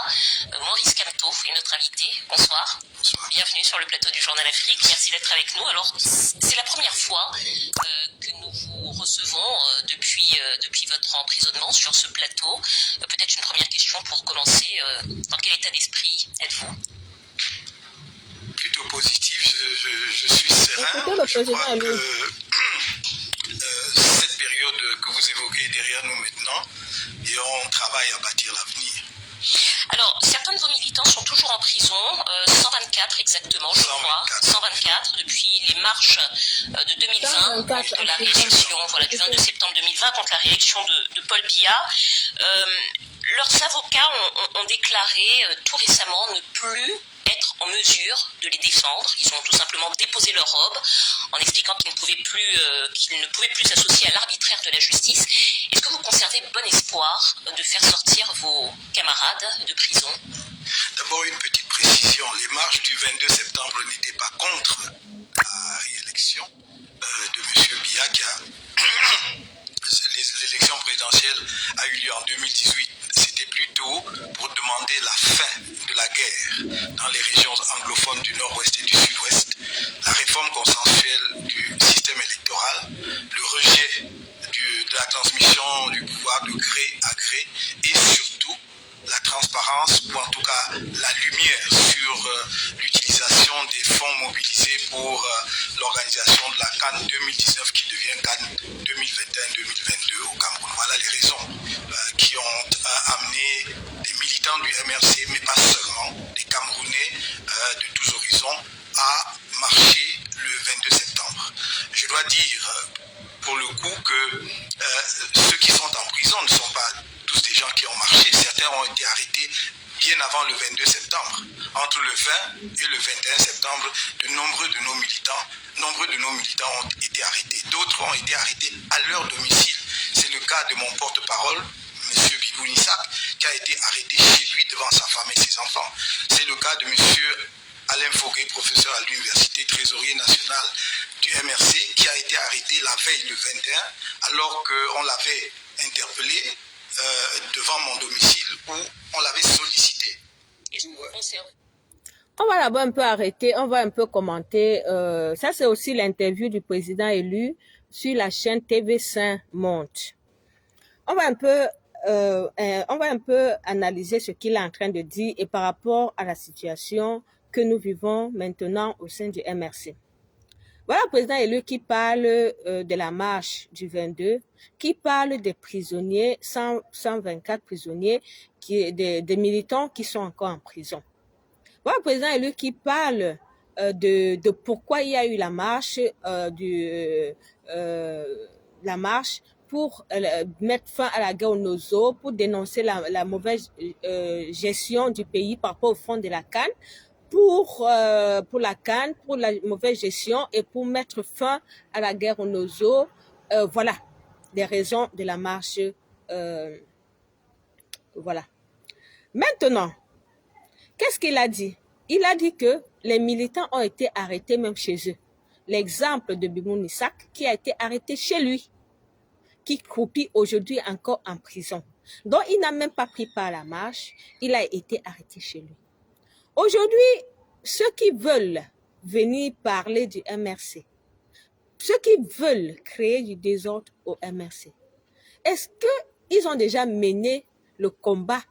Maurice Kamto est notre invité. Bonsoir. Bienvenue sur le plateau du Journal Afrique. Merci d'être avec nous. Alors, c'est la première fois que nous vous recevons depuis votre emprisonnement sur ce plateau. Peut-être une première question pour commencer. Dans quel état d'esprit êtes-vous? Plutôt positif, je suis serein. Je crois que cette période que vous évoquez est derrière nous maintenant et on travaille à bâtir l'avenir. Alors, certains de vos militants sont toujours en prison, 124 exactement, je crois, 124 depuis les marches de 2020 contre la réélection, voilà, du 22 septembre 2020 contre la réélection de Paul Biya. Leurs avocats ont déclaré tout récemment ne plus être en mesure de les défendre. Ils ont tout simplement déposé leur robe en expliquant qu'ils ne pouvaient plus s'associer à l'arbitraire de la justice. Est-ce que vous conservez bon espoir de faire sortir vos camarades de prison? D'abord, une petite précision. Les marches du 22 septembre n'étaient pas contre la réélection de M. Biya qui a... L'élection présidentielle a eu lieu en 2018. C'était plutôt pour demander la fin de la guerre dans les régions anglophones du nord-ouest et du sud-ouest, la réforme consensuelle du système électoral, le rejet de la transmission du pouvoir de gré à gré et surtout la transparence ou en tout cas la lumière sur l'utilisation des fonds mobilisés pour l'organisation de la CAN 2019 qui devient CAN 2021-2022 au Cameroun. Voilà les raisons qui ont amené des militants du MRC, mais pas seulement, des Camerounais de tous horizons, à marcher le 22 septembre. Je dois dire pour le coup que ceux qui sont en prison ne sont pas tous des gens qui ont marché. Certains ont été arrêtés bien avant le 22 septembre. Entre le 20 et le 21 septembre, nombreux de nos militants ont été arrêtés. D'autres ont été arrêtés à leur domicile. C'est le cas de mon porte-parole, M. Bibou Nissak, qui a été arrêté chez lui devant sa femme et ses enfants. C'est le cas de M. Alain Foguet, professeur à l'université, trésorier national du MRC, qui a été arrêté la veille le 21, alors qu'on l'avait interpellé devant mon domicile où on l'avait sollicité. On va d'abord un peu arrêter, on va un peu commenter. Ça, c'est aussi l'interview du président élu sur la chaîne TV5 Monde. On va un peu analyser ce qu'il est en train de dire et par rapport à la situation que nous vivons maintenant au sein du MRC. Voilà le président élu qui parle de la marche du 22, qui parle des prisonniers, 124 prisonniers, des militants qui sont encore en prison. Voilà le président élu qui parle de pourquoi il y a eu la marche, la marche pour mettre fin à la guerre au Nozo, pour dénoncer la mauvaise gestion du pays par rapport au fond de la CAN, pour la CAN, pour la mauvaise gestion et pour mettre fin à la guerre au Nozo. Voilà les raisons de la marche. Voilà. Maintenant, qu'est-ce qu'il a dit? Il a dit que les militants ont été arrêtés même chez eux. L'exemple de Bimoun Isaac qui a été arrêté chez lui, qui croupit aujourd'hui encore en prison. Donc, il n'a même pas pris part à la marche, il a été arrêté chez lui. Aujourd'hui, ceux qui veulent venir parler du MRC, ceux qui veulent créer du désordre au MRC, est-ce qu'ils ont déjà mené le combat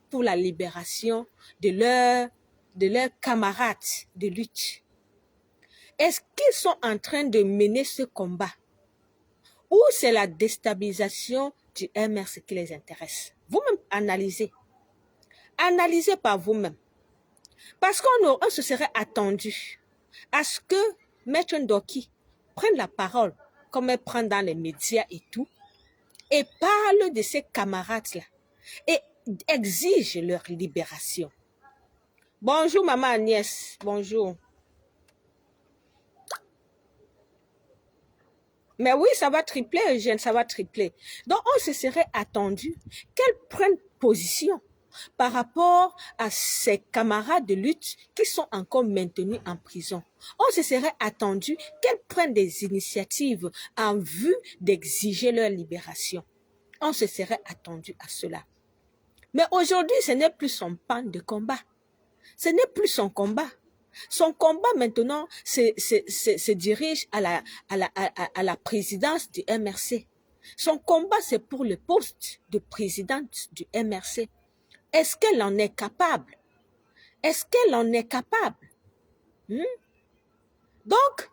pour la libération de leurs camarades de lutte? Est-ce qu'ils sont en train de mener ce combat? Ou c'est la déstabilisation du MRC qui les intéresse? Vous-même analysez. Analysez par vous-même. Parce qu'on se serait attendu à ce que Maître Ndoki prenne la parole, comme elle prend dans les médias et tout, et parle de ses camarades-là, et exige leur libération. Bonjour maman Agnès, bonjour. Mais oui, ça va tripler, Eugène, ça va tripler. Donc, on se serait attendu qu'elle prenne position par rapport à ses camarades de lutte qui sont encore maintenus en prison. On se serait attendu qu'elle prenne des initiatives en vue d'exiger leur libération. On se serait attendu à cela. Mais aujourd'hui, ce n'est plus son pan de combat. Ce n'est plus son combat. Son combat maintenant se dirige à la présidence du MRC. Son combat, c'est pour le poste de présidente du MRC. Est-ce qu'elle en est capable? Est-ce qu'elle en est capable? Donc,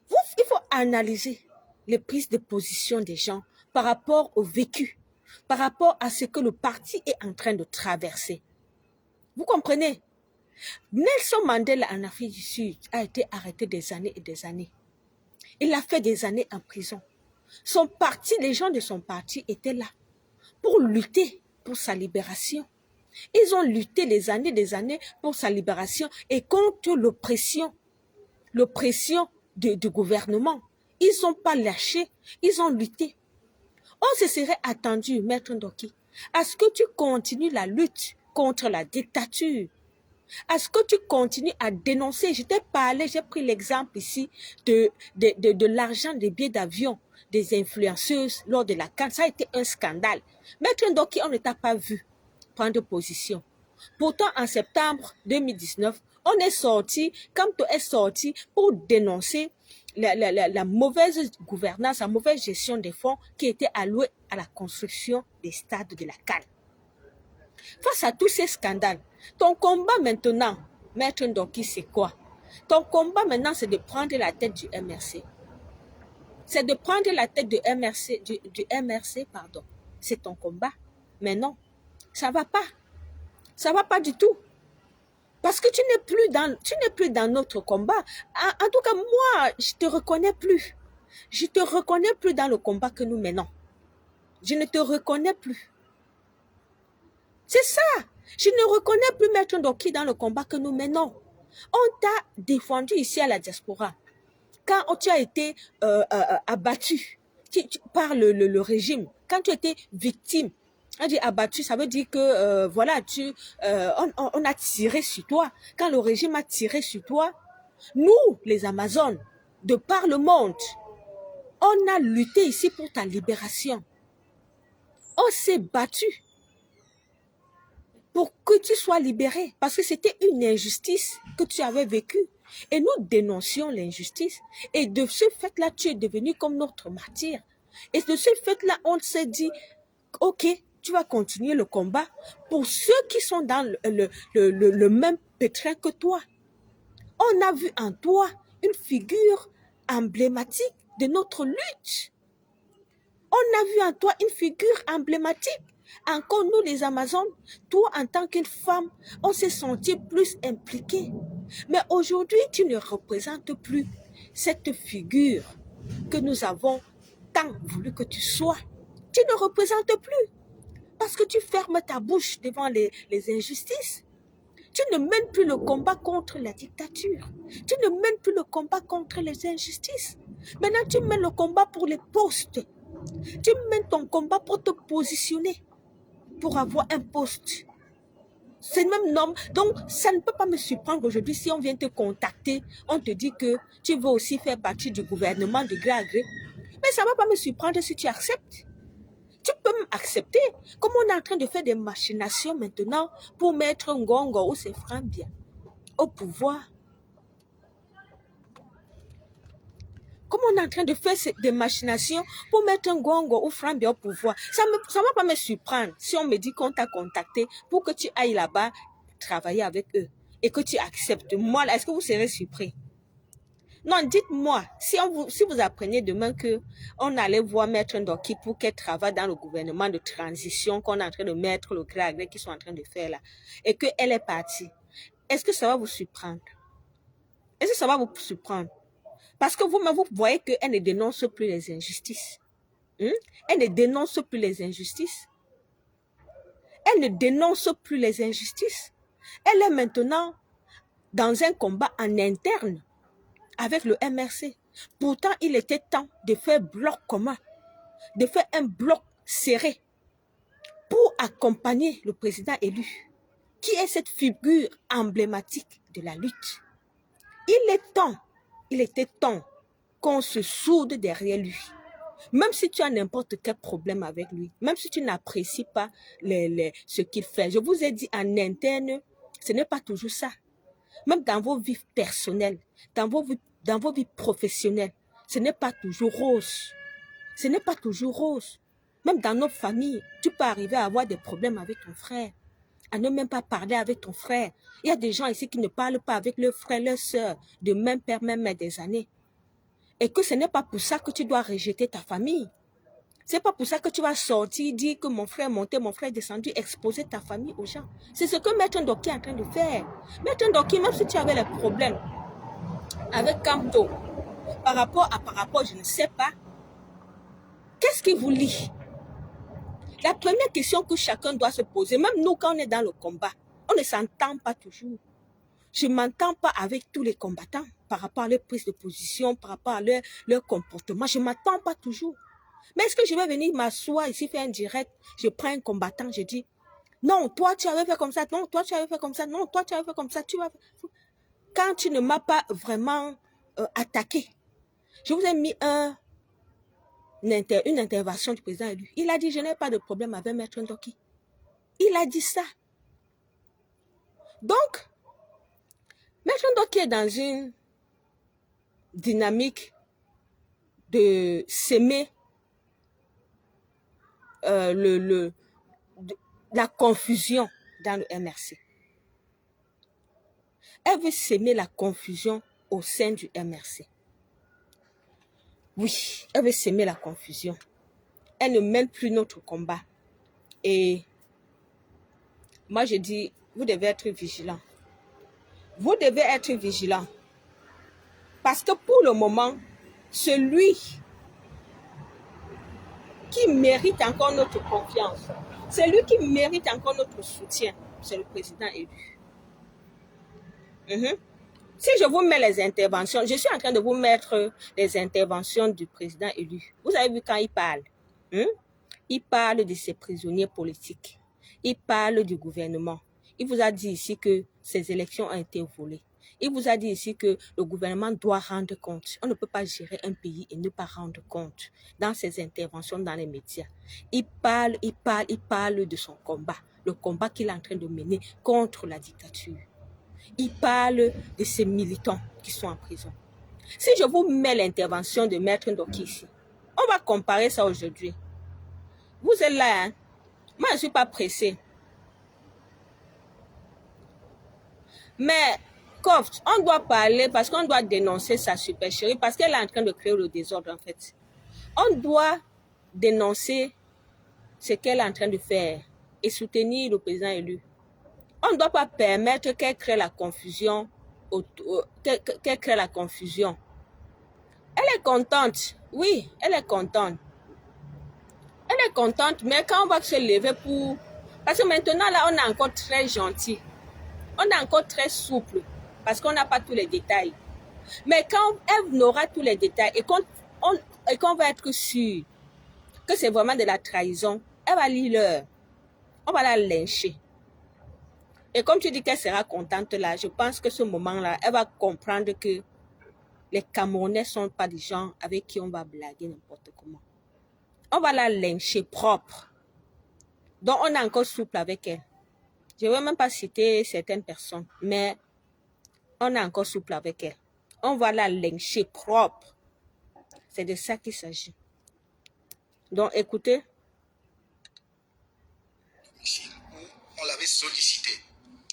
il faut analyser les prises de position des gens par rapport au vécu, par rapport à ce que le parti est en train de traverser. Vous comprenez? Nelson Mandela en Afrique du Sud a été arrêté des années et des années. Il a fait des années en prison. Son parti, les gens de son parti étaient là pour lutter pour sa libération. Ils ont lutté des années pour sa libération et contre l'oppression du gouvernement. Ils n'ont pas lâché, ils ont lutté. On se serait attendu, Maître Ndoki, à ce que tu continues la lutte contre la dictature, à ce que tu continues à dénoncer. Je t'ai parlé, j'ai pris l'exemple ici de l'argent des billets d'avion des influenceuses lors de la CAN. Ça a été un scandale. Maître Ndoki, on ne t'a pas vu prendre position. Pourtant, en septembre 2019, on est sorti, Kamto est sorti pour dénoncer la mauvaise gouvernance, la mauvaise gestion des fonds qui étaient alloués à la construction des stades de la CAN. Face à tous ces scandales, ton combat maintenant, Maître Ndoki, c'est quoi? Ton combat maintenant, c'est de prendre la tête du MRC. C'est de prendre la tête du MRC, pardon. C'est ton combat. Mais non, ça ne va pas. Ça ne va pas du tout. Parce que tu n'es plus dans notre combat. En tout cas, moi, je ne te reconnais plus. Je ne te reconnais plus dans le combat que nous menons. Je ne te reconnais plus. C'est ça. Je ne reconnais plus Maître Ndoki dans le combat que nous menons. On t'a défendu ici à la diaspora. Quand tu as été abattu par le régime, quand tu as été victime, on dit abattu, ça veut dire que voilà, on a tiré sur toi. Quand le régime a tiré sur toi, nous, les Amazones, de par le monde, on a lutté ici pour ta libération. On s'est battu pour que tu sois libéré. Parce que c'était une injustice que tu avais vécue. Et nous dénoncions l'injustice. Et de ce fait-là, tu es devenu comme notre martyr. Et de ce fait-là, on s'est dit, ok, tu vas continuer le combat pour ceux qui sont dans le même pétrin que toi. On a vu en toi une figure emblématique de notre lutte. On a vu en toi une figure emblématique. Encore nous, les Amazones, toi, en tant qu'une femme, on s'est senti plus impliqués. Mais aujourd'hui, tu ne représentes plus cette figure que nous avons tant voulu que tu sois. Tu ne représentes plus. Parce que tu fermes ta bouche devant les injustices. Tu ne mènes plus le combat contre la dictature. Tu ne mènes plus le combat contre les injustices. Maintenant, tu mènes le combat pour les postes. Tu mènes ton combat pour te positionner, pour avoir un poste. C'est le même norme. Donc, ça ne peut pas me surprendre aujourd'hui si on vient te contacter, on te dit que tu veux aussi faire partie du gouvernement de gré à gré. Mais ça ne va pas me surprendre si tu acceptes. Tu peux m'accepter. Comme on est en train de faire des machinations maintenant pour mettre Ngongo ou ses Frambia au pouvoir. Comme on est en train de faire des machinations pour mettre Ngongo ou Frambia au pouvoir, ça ne va pas me surprendre si on me dit qu'on t'a contacté pour que tu ailles là-bas travailler avec eux et que tu acceptes. Moi, est-ce que vous serez surpris? Non, dites-moi, si vous apprenez demain qu'on allait voir Maître Ndoki pour qu'elle travaille dans le gouvernement de transition qu'on est en train de mettre, le gré à gré qu'ils sont en train de faire là, et qu'elle est partie, est-ce que ça va vous surprendre? Est-ce que ça va vous surprendre? Parce que vous-même, vous voyez qu'elle ne dénonce plus les injustices. Elle ne dénonce plus les injustices. Elle ne dénonce plus les injustices. Elle est maintenant dans un combat en interne avec le MRC. Pourtant, il était temps de faire bloc commun, de faire un bloc serré pour accompagner le président élu, qui est cette figure emblématique de la lutte. Il était temps qu'on se soude derrière lui. Même si tu as n'importe quel problème avec lui, même si tu n'apprécies pas ce qu'il fait. Je vous ai dit en interne, ce n'est pas toujours ça. Même dans vos vies personnelles, dans vos vies professionnelles, ce n'est pas toujours rose. Ce n'est pas toujours rose. Même dans nos familles, tu peux arriver à avoir des problèmes avec ton frère, à ne même pas parler avec ton frère. Il y a des gens ici qui ne parlent pas avec leurs frères, leurs sœurs, de même père, même mère des années. Et que ce n'est pas pour ça que tu dois rejeter ta famille. Ce n'est pas pour ça que tu vas sortir, dire que mon frère est monté, mon frère est descendu, exposer ta famille aux gens. C'est ce que Maître Ndoki est en train de faire. Maître Ndoki, même si tu avais les problèmes avec Kamto, par rapport, je ne sais pas, qu'est-ce qui vous lie? La première question que chacun doit se poser, même nous quand on est dans le combat, on ne s'entend pas toujours. Je ne m'entends pas avec tous les combattants par rapport à leur prise de position, par rapport à leur comportement. Je ne m'attends pas toujours. Mais est-ce que je vais venir m'asseoir ici, faire un direct, je prends un combattant, je dis, non, toi tu avais fait comme ça, non, toi tu avais fait comme ça, non, toi tu avais fait comme ça, tu vas... Quand tu ne m'as pas vraiment attaqué, je vous ai mis une intervention du président élu. Il a dit, je n'ai pas de problème avec Maître Ndoki. Il a dit ça. Donc, Maître Ndoki est dans une dynamique de s'aimer la confusion dans le MRC. Elle veut s'aimer la confusion au sein du MRC. Oui, elle veut s'aimer la confusion. Elle ne mène plus notre combat. Et moi, je dis, vous devez être vigilants. Vous devez être vigilants. Parce que pour le moment, celui qui mérite encore notre confiance, celui qui mérite encore notre soutien, c'est le président élu. Si je vous mets les interventions, je suis en train de vous mettre les interventions du président élu. Vous avez vu quand il parle, il parle de ses prisonniers politiques. Il parle du gouvernement. Il vous a dit ici que ces élections ont été volées. Il vous a dit ici que le gouvernement doit rendre compte. On ne peut pas gérer un pays et ne pas rendre compte dans ses interventions dans les médias. Il parle de son combat. le combat qu'il est en train de mener contre la dictature. Il parle de ces militants qui sont en prison. Si je vous mets l'intervention de Maître Ndoki ici, on va comparer ça aujourd'hui. Vous êtes là, hein? Moi, je ne suis pas pressée. Mais, Koft, on doit parler parce qu'on doit dénoncer sa super chérie parce qu'elle est en train de créer le désordre, en fait. On doit dénoncer ce qu'elle est en train de faire et soutenir le président élu. On ne doit pas permettre qu'elle crée la confusion. Qu'elle crée la confusion. Elle est contente. Oui, elle est contente. Elle est contente, mais quand on va se lever pour... Parce que maintenant, là, on est encore très gentil. On est encore très souple parce qu'on n'a pas tous les détails. Mais quand elle aura tous les détails et qu'on va être sûr que c'est vraiment de la trahison, elle va lire l'heure. On va la lyncher. Et comme tu dis qu'elle sera contente là, je pense que ce moment-là, elle va comprendre que les Camerounais ne sont pas des gens avec qui on va blaguer n'importe comment. On va la lyncher propre. Donc, on est encore souple avec elle. Je ne vais même pas citer certaines personnes, mais on est encore souple avec elle. On va la lyncher propre. C'est de ça qu'il s'agit. Donc, écoutez. On l'avait sollicité.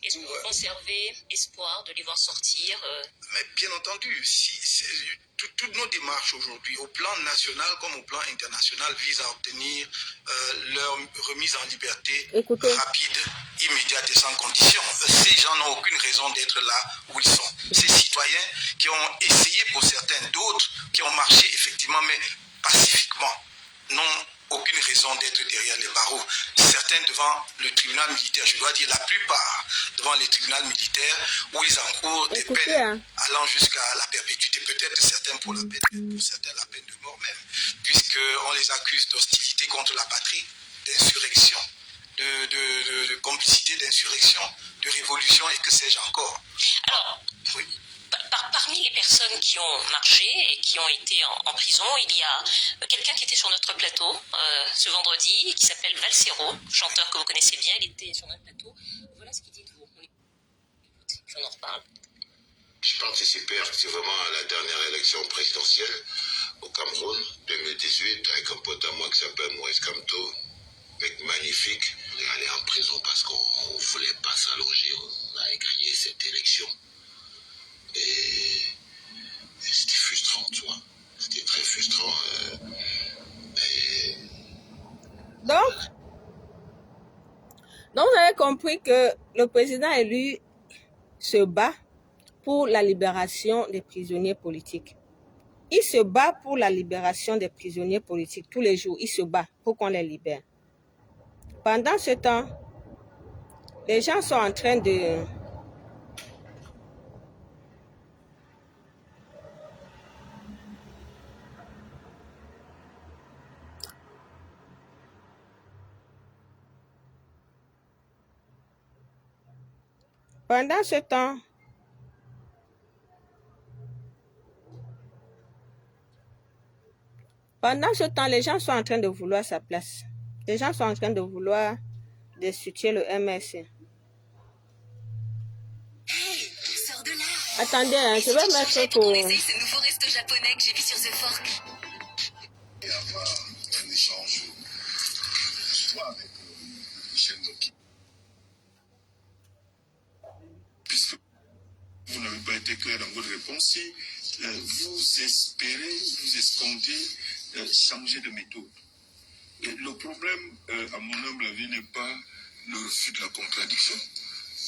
Est-ce que vous conservez espoir de les voir sortir Mais bien entendu, toutes nos démarches aujourd'hui, au plan national comme au plan international, visent à obtenir leur remise en liberté rapide, immédiate et sans condition. Ces gens n'ont aucune raison d'être là où ils sont. Ces citoyens qui ont essayé pour certains, d'autres qui ont marché effectivement, mais pacifiquement, n'ont aucune raison d'être derrière les barreaux. Certains devant le tribunal militaire, je dois dire la plupart devant les tribunaux militaires où ils encourent des peines allant jusqu'à la perpétuité, peut-être certains pour certains la peine de mort même, puisqu'on les accuse d'hostilité contre la patrie, d'insurrection, de complicité d'insurrection, de révolution et que sais-je encore. Alors, oui. Parmi les personnes qui ont marché et qui ont été en prison, il y a quelqu'un qui était sur notre plateau ce vendredi, qui s'appelle Valsero, chanteur que vous connaissez bien, il était sur notre plateau. Voilà ce qu'il dit de vous. On en reparle. Je participais activement à la dernière élection présidentielle au Cameroun, 2018, avec un pote à moi qui s'appelle Maurice Kamto, mec magnifique. On est allé en prison parce qu'on ne voulait pas s'allonger. On avait gagné cette élection. Et c'était frustrant, tu vois. C'était très frustrant. Donc, vous avez compris que le président élu se bat pour la libération des prisonniers politiques. Il se bat pour la libération des prisonniers politiques tous les jours. Il se bat pour qu'on les libère. Pendant ce temps, les gens sont en train de... Pendant ce temps, les gens sont en train de vouloir sa place. Les gens sont en train de vouloir destituer le MSC. Hey, sors de là. Attendez, hein, je vais mettre pour... On essaye ce nouveau resto japonais que j'ai vu sur The Fork. Et avoir un échange, soit avec Michel Ndoki. Puisque vous n'avez pas été clair dans votre réponse, si vous espérez, vous escomptez changer de méthode. Et le problème, à mon humble avis, n'est pas le refus de la contradiction.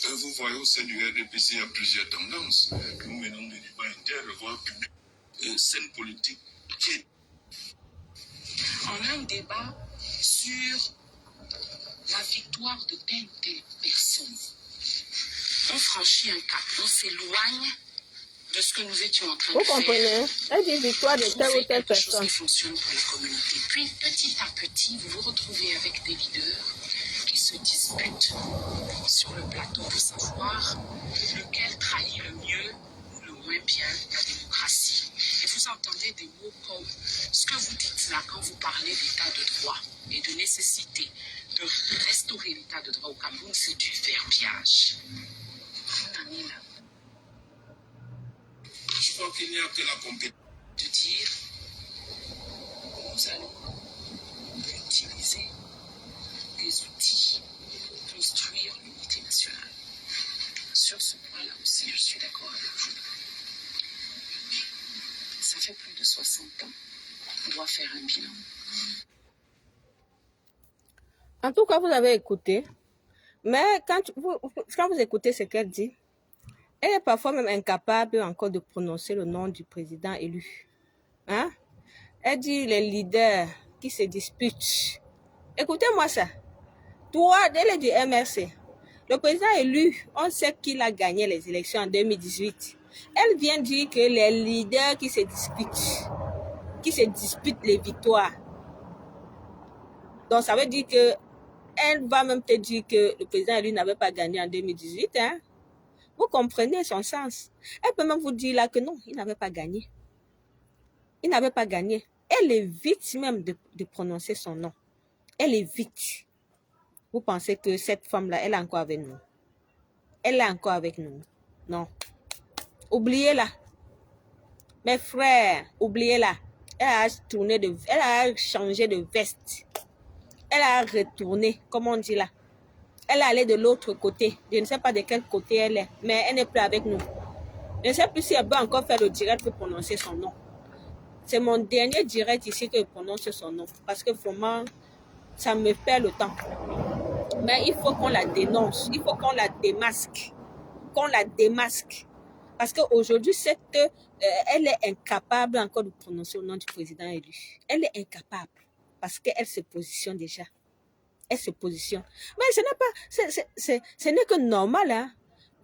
Vous voyez, au sein du RDPC, il y a plusieurs tendances. Nous menons des débats internes, voire publics, scène politique. On a un débat sur la victoire de telle ou telle personne. On franchit un cap, on s'éloigne de ce que nous étions en train de faire. Vous comprenez? Elle dit victoire de telle ou telle personne. Qui fonctionne pour la communauté. Puis petit à petit, vous vous retrouvez avec des leaders qui se disputent sur le plateau pour savoir lequel trahit le mieux ou le moins bien la démocratie. Et vous entendez des mots comme ce que vous dites là quand vous parlez d'état de droit et de nécessité de restaurer l'état de droit au Cameroun, c'est du verbiage. On en est là. Je crois qu'il n'y a que la compétence. De dire, nous allons utiliser des outils pour construire l'unité nationale. Sur ce point-là aussi, je suis d'accord avec vous. Ça fait plus de 60 ans. On doit faire un bilan. En tout cas, vous avez écouté. Mais quand vous écoutez ce qu'elle dit, elle est parfois même incapable encore de prononcer le nom du président élu. Hein? Elle dit les leaders qui se disputent. Écoutez-moi ça. Toi, elle est du MRC. Le président élu, on sait qu'il a gagné les élections en 2018. Elle vient dire que les leaders qui se disputent les victoires. Donc, ça veut dire que elle va même te dire que le président élu n'avait pas gagné en 2018. Hein? Vous comprenez son sens. Elle peut même vous dire là que non, il n'avait pas gagné. Il n'avait pas gagné. Elle évite même de prononcer son nom. Elle évite. Vous pensez que cette femme-là, elle est encore avec nous? Elle est encore avec nous? Non. Oubliez-la. Mes frères, oubliez-la. Elle a changé de veste. Elle a retourné, comme on dit là. Elle est allée de l'autre côté. Je ne sais pas de quel côté elle est, mais elle n'est plus avec nous. Je ne sais plus si elle peut encore faire le direct pour prononcer son nom. C'est mon dernier direct ici que je prononce son nom. Parce que vraiment, ça me perd le temps. Mais il faut qu'on la dénonce. Il faut qu'on la démasque. Qu'on la démasque. Parce qu'aujourd'hui, elle est incapable encore de prononcer le nom du président élu. Elle est incapable. Parce qu'elle se positionne déjà. Elle se positionne. Mais ce n'est que normal. Hein?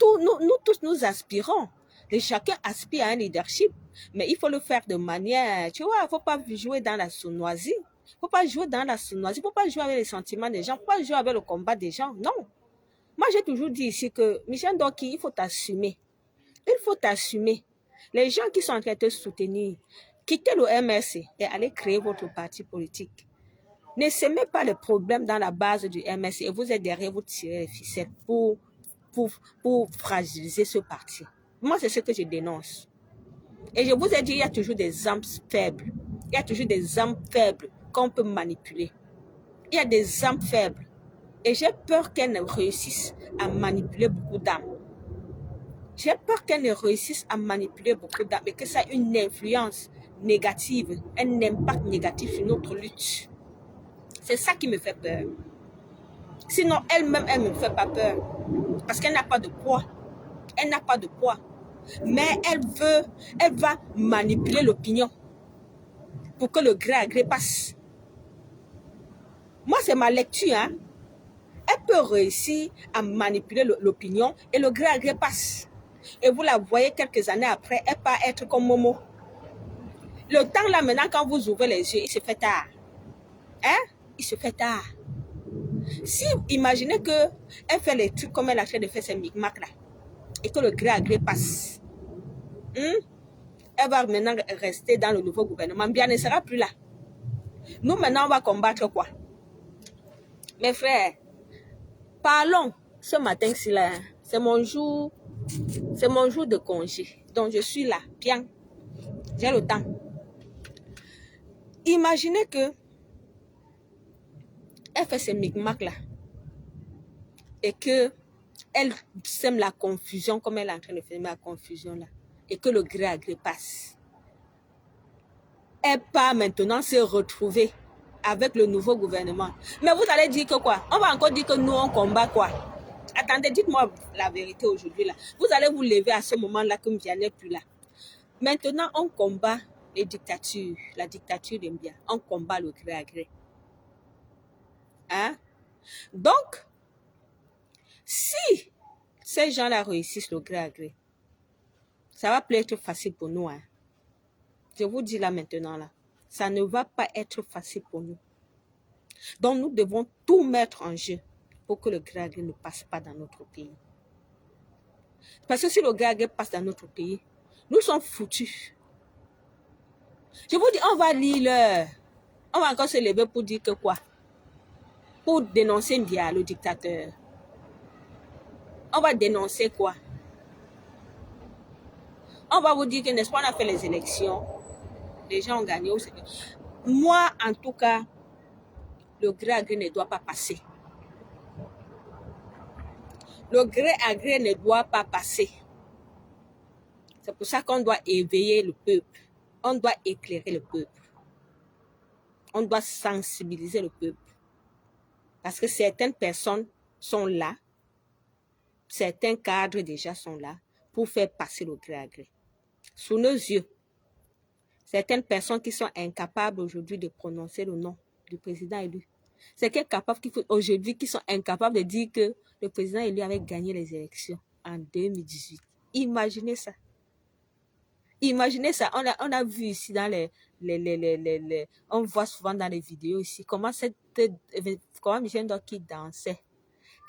Nous tous, nous aspirons. Et chacun aspire à un leadership. Mais il faut le faire de manière... Tu vois, il ne faut pas jouer dans la sournoisie. Il ne faut pas jouer dans la sournoisie. Il ne faut pas jouer avec les sentiments des gens. Il ne faut pas jouer avec le combat des gens. Non. Moi, j'ai toujours dit ici que, Michel Ndoki, il faut t'assumer. Il faut t'assumer. Les gens qui sont en train de te soutenir, quittez le MRC et allez créer votre parti politique. Ne semez pas les problèmes dans la base du MRC et vous êtes derrière, vous tirez les ficelles pour fragiliser ce parti. Moi, c'est ce que je dénonce. Et je vous ai dit, il y a toujours des âmes faibles. Il y a toujours des âmes faibles qu'on peut manipuler. Il y a des âmes faibles. Et j'ai peur qu'elles ne réussissent à manipuler beaucoup d'âmes. J'ai peur qu'elles ne réussissent à manipuler beaucoup d'âmes et que ça ait une influence négative, un impact négatif sur notre lutte. C'est ça qui me fait peur. Sinon, elle-même, elle ne me fait pas peur. Parce qu'elle n'a pas de poids. Elle n'a pas de poids. Mais elle va manipuler l'opinion pour que le gré à gré passe. Moi, c'est ma lecture. Hein? Elle peut réussir à manipuler l'opinion et le gré à gré passe. Et vous la voyez quelques années après, elle peut être comme Momo. Le temps là, maintenant, quand vous ouvrez les yeux, il se fait tard. Hein? Il se fait tard. Si, imaginez qu'elle fait les trucs comme elle a fait de faire ces micmacs là, et que le gré à gré passe, elle va maintenant rester dans le nouveau gouvernement. Bien ne sera plus là. Nous, maintenant, on va combattre quoi? Mes frères, parlons ce matin-ci là. C'est mon jour de congé. Donc, je suis là, bien. J'ai le temps. Imaginez que elle fait ces micmacs là et que elle sème la confusion comme elle est en train de faire la confusion là et que le gré à gré passe. Elle part maintenant se retrouver avec le nouveau gouvernement. Mais vous allez dire que quoi? On va encore dire que nous on combat quoi? Attendez, dites-moi la vérité aujourd'hui là. Vous allez vous lever à ce moment-là que Mbia n'est plus là. Maintenant on combat les dictatures, la dictature de Mbia. On combat le gré à gré. Hein? Donc, si ces gens-là réussissent le gré à gré, ça va plus être facile pour nous. Hein? Je vous dis là maintenant, là, ça ne va pas être facile pour nous. Donc, nous devons tout mettre en jeu pour que le gré à gré ne passe pas dans notre pays. Parce que si le gré à gré passe dans notre pays, nous sommes foutus. Je vous dis, on va lire l'heure. On va encore se lever pour dire que quoi? pour dénoncer Biya, le dictateur. On va dénoncer quoi? On va vous dire que, n'est-ce pas, on a fait les élections. Les gens ont gagné. Moi, en tout cas, le gré à gré ne doit pas passer. Le gré à gré ne doit pas passer. C'est pour ça qu'on doit éveiller le peuple. On doit éclairer le peuple. On doit sensibiliser le peuple. Parce que certaines personnes sont là. Certains cadres déjà sont là pour faire passer le gré à gré. Sous nos yeux, certaines personnes qui sont incapables aujourd'hui de prononcer le nom du président élu. Certains capables aujourd'hui qui sont incapables de dire que le président élu avait gagné les élections en 2018. Imaginez ça. Imaginez ça. On a vu ici dans on voit souvent dans les vidéos ici comment Michel Ndoki dansait.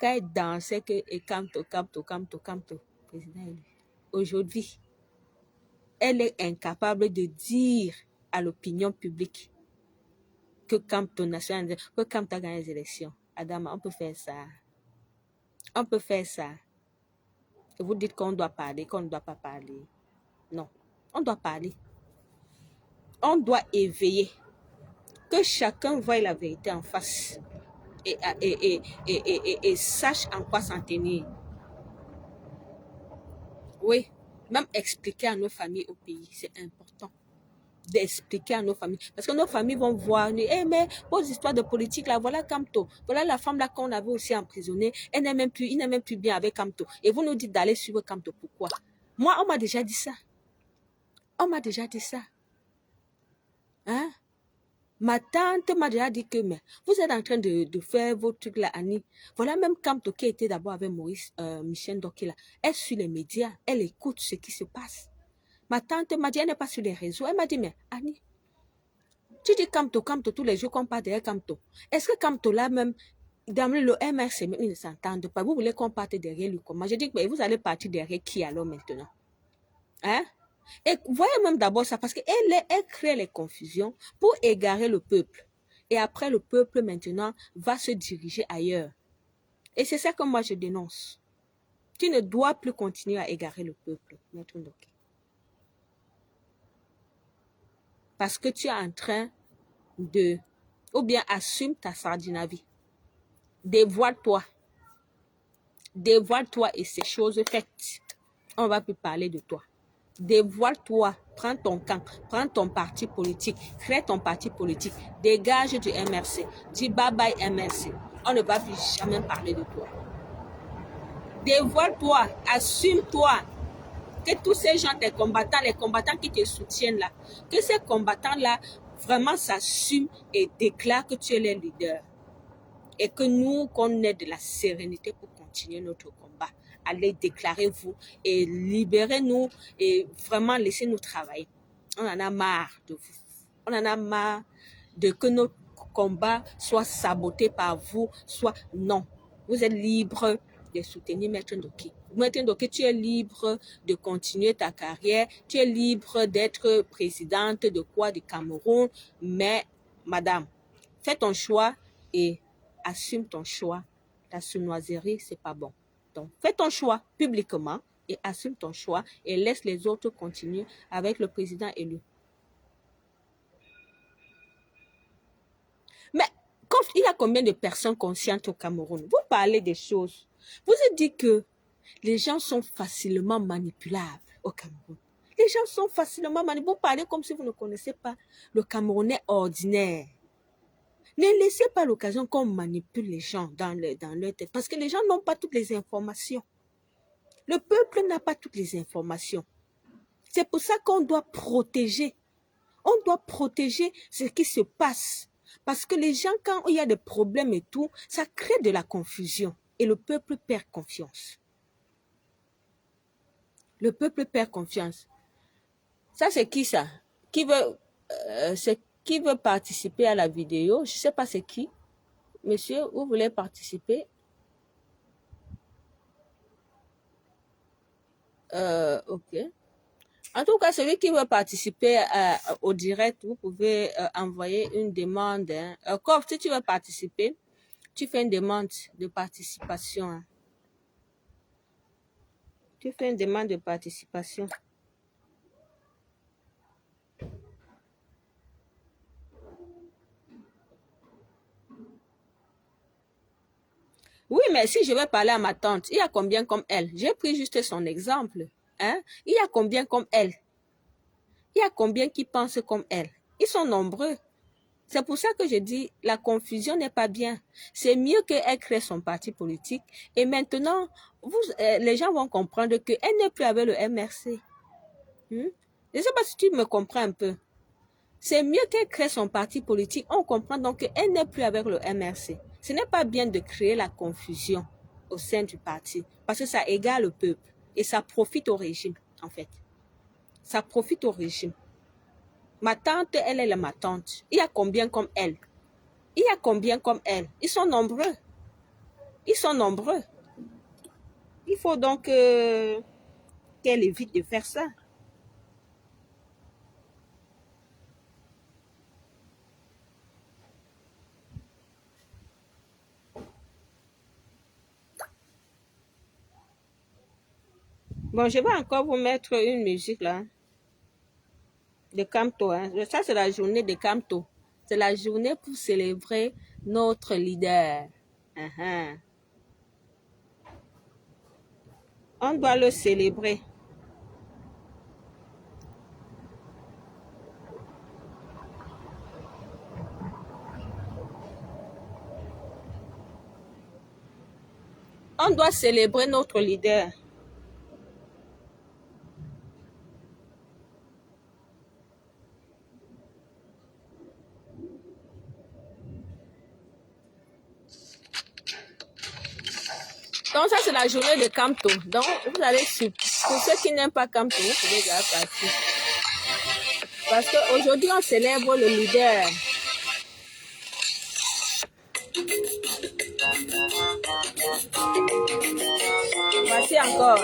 Quand il dansait et canto, président élu. Aujourd'hui, elle est incapable de dire à l'opinion publique que Kamto national, que Kamto a gagné les élections. Adama, on peut faire ça. On peut faire ça. Et vous dites qu'on doit parler, qu'on ne doit pas parler. Non, on doit parler. On doit éveiller. Que chacun voie la vérité en face. Et sache en quoi s'en tenir. Oui, même expliquer à nos familles au pays, c'est important. D'expliquer à nos familles. Parce que nos familles vont voir, mais vos histoires de politique, là, voilà Kamto. Voilà la femme là qu'on avait aussi emprisonnée. Il n'est même plus bien avec Kamto. Et vous nous dites d'aller suivre Kamto. Pourquoi? Moi, on m'a déjà dit ça. On m'a déjà dit ça. Hein? Ma tante m'a déjà dit que, mais vous êtes en train de faire vos trucs là, Annie. Voilà même Kamto qui était d'abord avec Michel Ndoki là. Elle suit les médias. Elle écoute ce qui se passe. Ma tante m'a dit, elle n'est pas sur les réseaux. Elle m'a dit, mais Annie, tu dis Kamto, tous les jours qu'on parle derrière Kamto. Est-ce que Kamto là même, dans le MRC, ils ne s'entendent pas. Vous voulez qu'on parte derrière lui comment? Je dis, mais vous allez partir derrière qui alors maintenant? Hein? Et voyez même d'abord ça, parce qu'elle crée les confusions pour égarer le peuple. Et après, le peuple maintenant va se diriger ailleurs. Et c'est ça que moi je dénonce. Tu ne dois plus continuer à égarer le peuple, Maître Ndoki. Parce que tu es en train de, ou bien assume ta sardinavie. Dévoile-toi. Dévoile-toi et ces choses faites. On ne va plus parler de toi. Dévoile-toi. Prends ton camp. Prends ton parti politique. Crée ton parti politique. Dégage du MRC. Dis bye-bye MRC. On ne va plus jamais parler de toi. Dévoile-toi. Assume-toi. Que tous ces gens, tes combattants, les combattants qui te soutiennent là, que ces combattants-là vraiment s'assument et déclarent que tu es le leader. Et que nous, qu'on ait de la sérénité pour continuer notre combat. Allez, déclarez-vous et libérez-nous et vraiment laissez-nous travailler. On en a marre de vous. On en a marre de que notre combat soit saboté par vous, soit non. Vous êtes libre de soutenir Maître Ndoki. Maître Ndoki, tu es libre de continuer ta carrière, tu es libre d'être présidente de quoi du Cameroun, mais madame, fais ton choix et assume ton choix. La sournoiserie, c'est pas bon. Donc, fais ton choix publiquement et assume ton choix et laisse les autres continuer avec le président élu. Mais il y a combien de personnes conscientes au Cameroun? Vous parlez des choses. Vous avez dit que les gens sont facilement manipulables au Cameroun. Les gens sont facilement manipulables. Vous parlez comme si vous ne connaissez pas le Camerounais ordinaire. Ne laissez pas l'occasion qu'on manipule les gens dans leur tête. Parce que les gens n'ont pas toutes les informations. Le peuple n'a pas toutes les informations. C'est pour ça qu'on doit protéger. On doit protéger ce qui se passe. Parce que les gens, quand il y a des problèmes et tout, ça crée de la confusion. Et le peuple perd confiance. Le peuple perd confiance. Ça, c'est qui ça? Qui veut participer à la vidéo? Je ne sais pas c'est qui. Monsieur, vous voulez participer? Ok. En tout cas, celui qui veut participer au direct, vous pouvez envoyer une demande. Kof, si tu veux participer, Tu fais une demande de participation. Hein. Tu fais une demande de participation. Oui, mais si je vais parler à ma tante, il y a combien comme elle? J'ai pris juste son exemple. Hein? Il y a combien comme elle? Il y a combien qui pensent comme elle? Ils sont nombreux. C'est pour ça que je dis, la confusion n'est pas bien. C'est mieux qu'elle crée son parti politique. Et maintenant, les gens vont comprendre qu'elle n'est plus avec le MRC. Je ne sais pas si tu me comprends un peu. C'est mieux qu'elle crée son parti politique. On comprend donc qu'elle n'est plus avec le MRC. Ce n'est pas bien de créer la confusion au sein du parti. Parce que ça égale le peuple. Et ça profite au régime, en fait. Ça profite au régime. Ma tante, elle est ma tante. Il y a combien comme elle? Il y a combien comme elle? Ils sont nombreux. Ils sont nombreux. Il faut donc qu'elle évite de faire ça. Bon, je vais encore vous mettre une musique là. De Kamto. Hein. Ça, c'est la journée de Kamto. C'est la journée pour célébrer notre leader. On doit le célébrer. On doit célébrer notre leader. Donc ça, c'est la journée de Kamto. Donc, vous allez suivre. Pour ceux qui n'aiment pas Kamto, vous pouvez déjà partir. Parce qu'aujourd'hui, on célèbre le leader. Voici encore.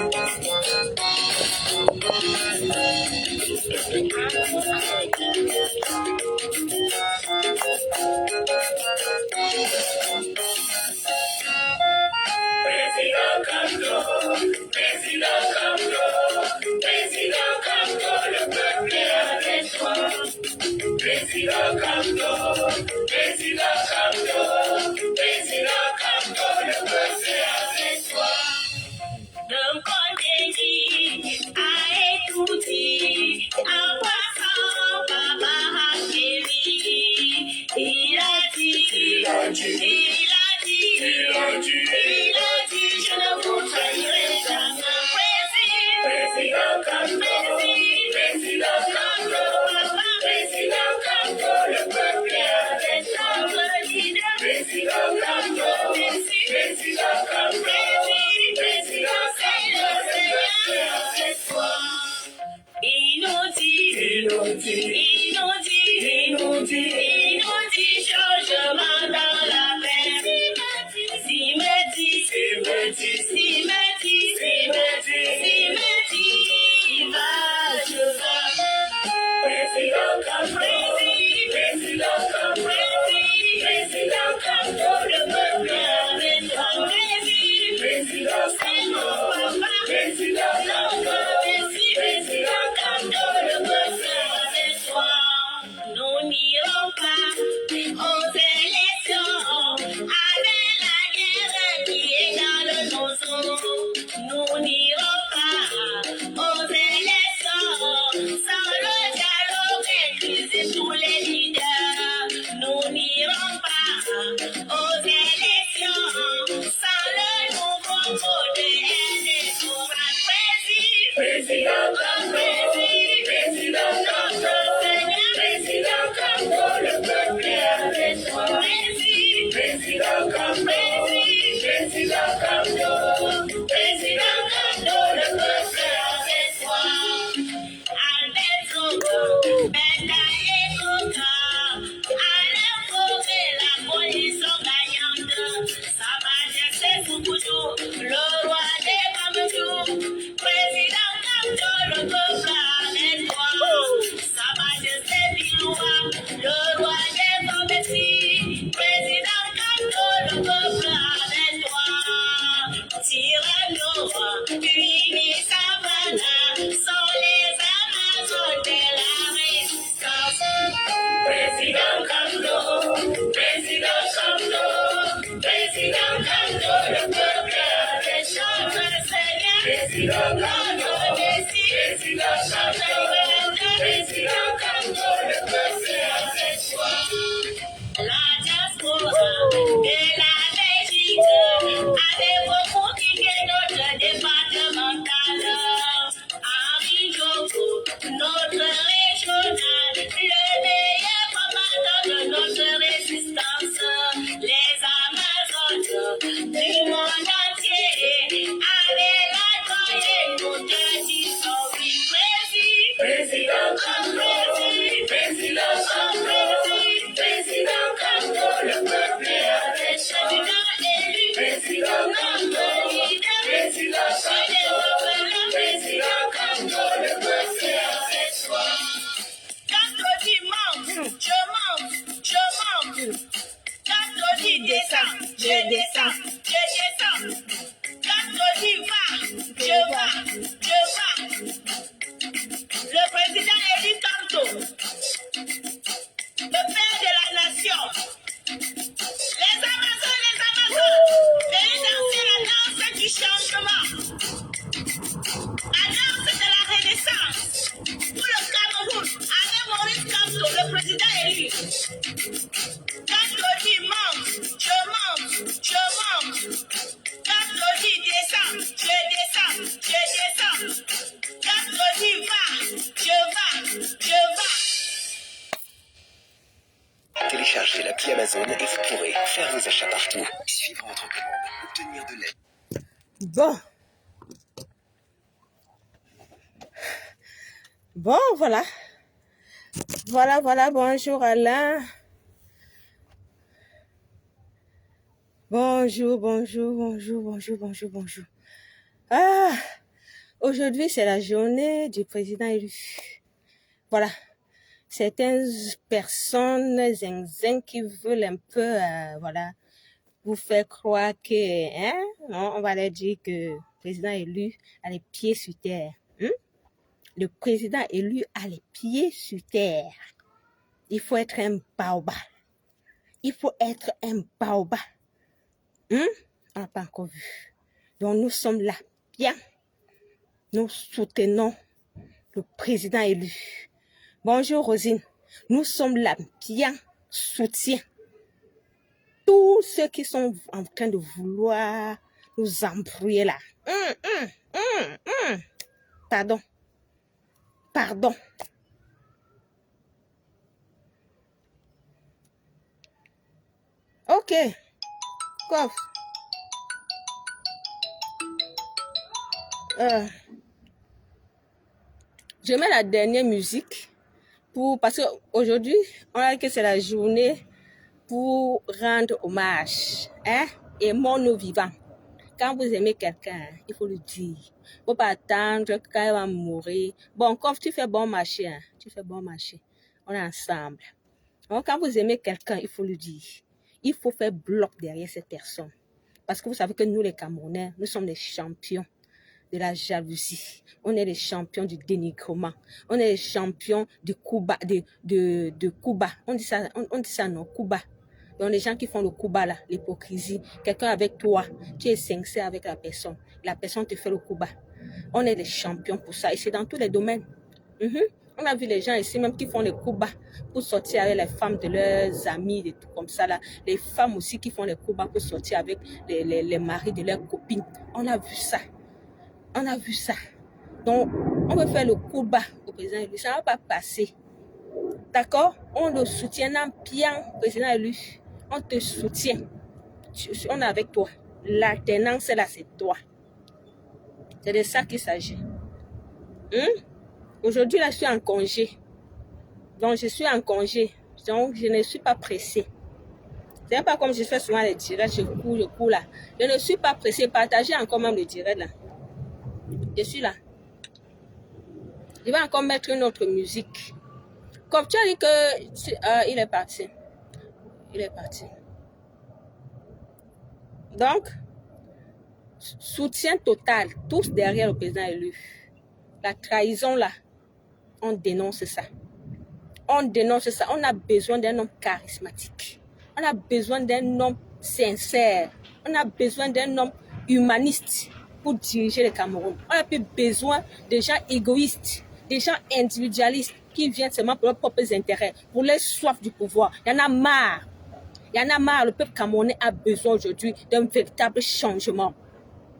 le père de la nation. Les Amazones, venez danser la danse du changement. La danse de la renaissance. Pour le Cameroun, avec Maurice Kamto, le président élu. Quand on dit monte, je monte, je monte. Quand on dit descend, je descends, je descends. Quand on dit va, je vais, je vais. Téléchargez l'appli Amazon et vous pourrez faire vos achats partout, suivre votre commande, obtenir de l'aide. Bon. Bon, voilà. Voilà. Bonjour Alain. Bonjour. Ah, aujourd'hui, c'est la journée du président élu. Voilà. Certaines personnes zinzin qui veulent un peu, voilà, vous faire croire que, hein, non, on va leur dire que le président élu a les pieds sur terre. Le président élu a les pieds sur terre. Il faut être un baobab. On n'a pas encore vu. Donc nous sommes là, bien. Nous soutenons le président élu. Bonjour Rosine. Nous sommes là, bien, soutien. Tous ceux qui sont en train de vouloir nous embrouiller là. Pardon. Ok. Quoi? Je mets la dernière musique parce qu'aujourd'hui, on a dit que c'est la journée pour rendre hommage, hein, aimons nos vivants. Quand vous aimez quelqu'un, il faut le dire. Il ne faut pas attendre quand il va mourir. Bon, comme tu fais bon marché, hein, on est ensemble. Donc, quand vous aimez quelqu'un, il faut le dire. Il faut faire bloc derrière cette personne. Parce que vous savez que nous, les Camerounais, nous sommes les champions de la jalousie. On est les champions du dénigrement. On est les champions du coup bas, de coup bas. On dit ça non, coup bas. Donc, les gens qui font le coup bas là, l'hypocrisie. Quelqu'un avec toi, tu es sincère avec la personne te fait le coup bas. On est les champions pour ça. Et c'est dans tous les domaines. On a vu les gens ici même qui font les coups bas pour sortir avec les femmes de leurs amis, des trucs comme ça là. Les femmes aussi qui font les coups bas pour sortir avec les maris de leurs copines. On a vu ça. Donc, on veut faire le coup bas au président élu. Ça ne va pas passer. D'accord? On le soutient bien, président élu. On te soutient. On est avec toi. L'alternance là, c'est toi. C'est de ça qu'il s'agit. Aujourd'hui, là, je suis en congé. Donc, je suis en congé. Donc, je ne suis pas pressée. C'est pas comme je fais souvent les directs, je cours là. Je ne suis pas pressée. Partagez encore même le direct là. Je suis là. Je vais encore mettre une autre musique. Comme tu as dit que... il est parti. Donc, soutien total. Tous derrière le président élu. La trahison là. On dénonce ça. On a besoin d'un homme charismatique. On a besoin d'un homme sincère. On a besoin d'un homme humaniste pour diriger le Cameroun. On n'a plus besoin de gens égoïstes, des gens individualistes qui viennent seulement pour leurs propres intérêts, pour leur soif du pouvoir. Il y en a marre. Le peuple camerounais a besoin aujourd'hui d'un véritable changement.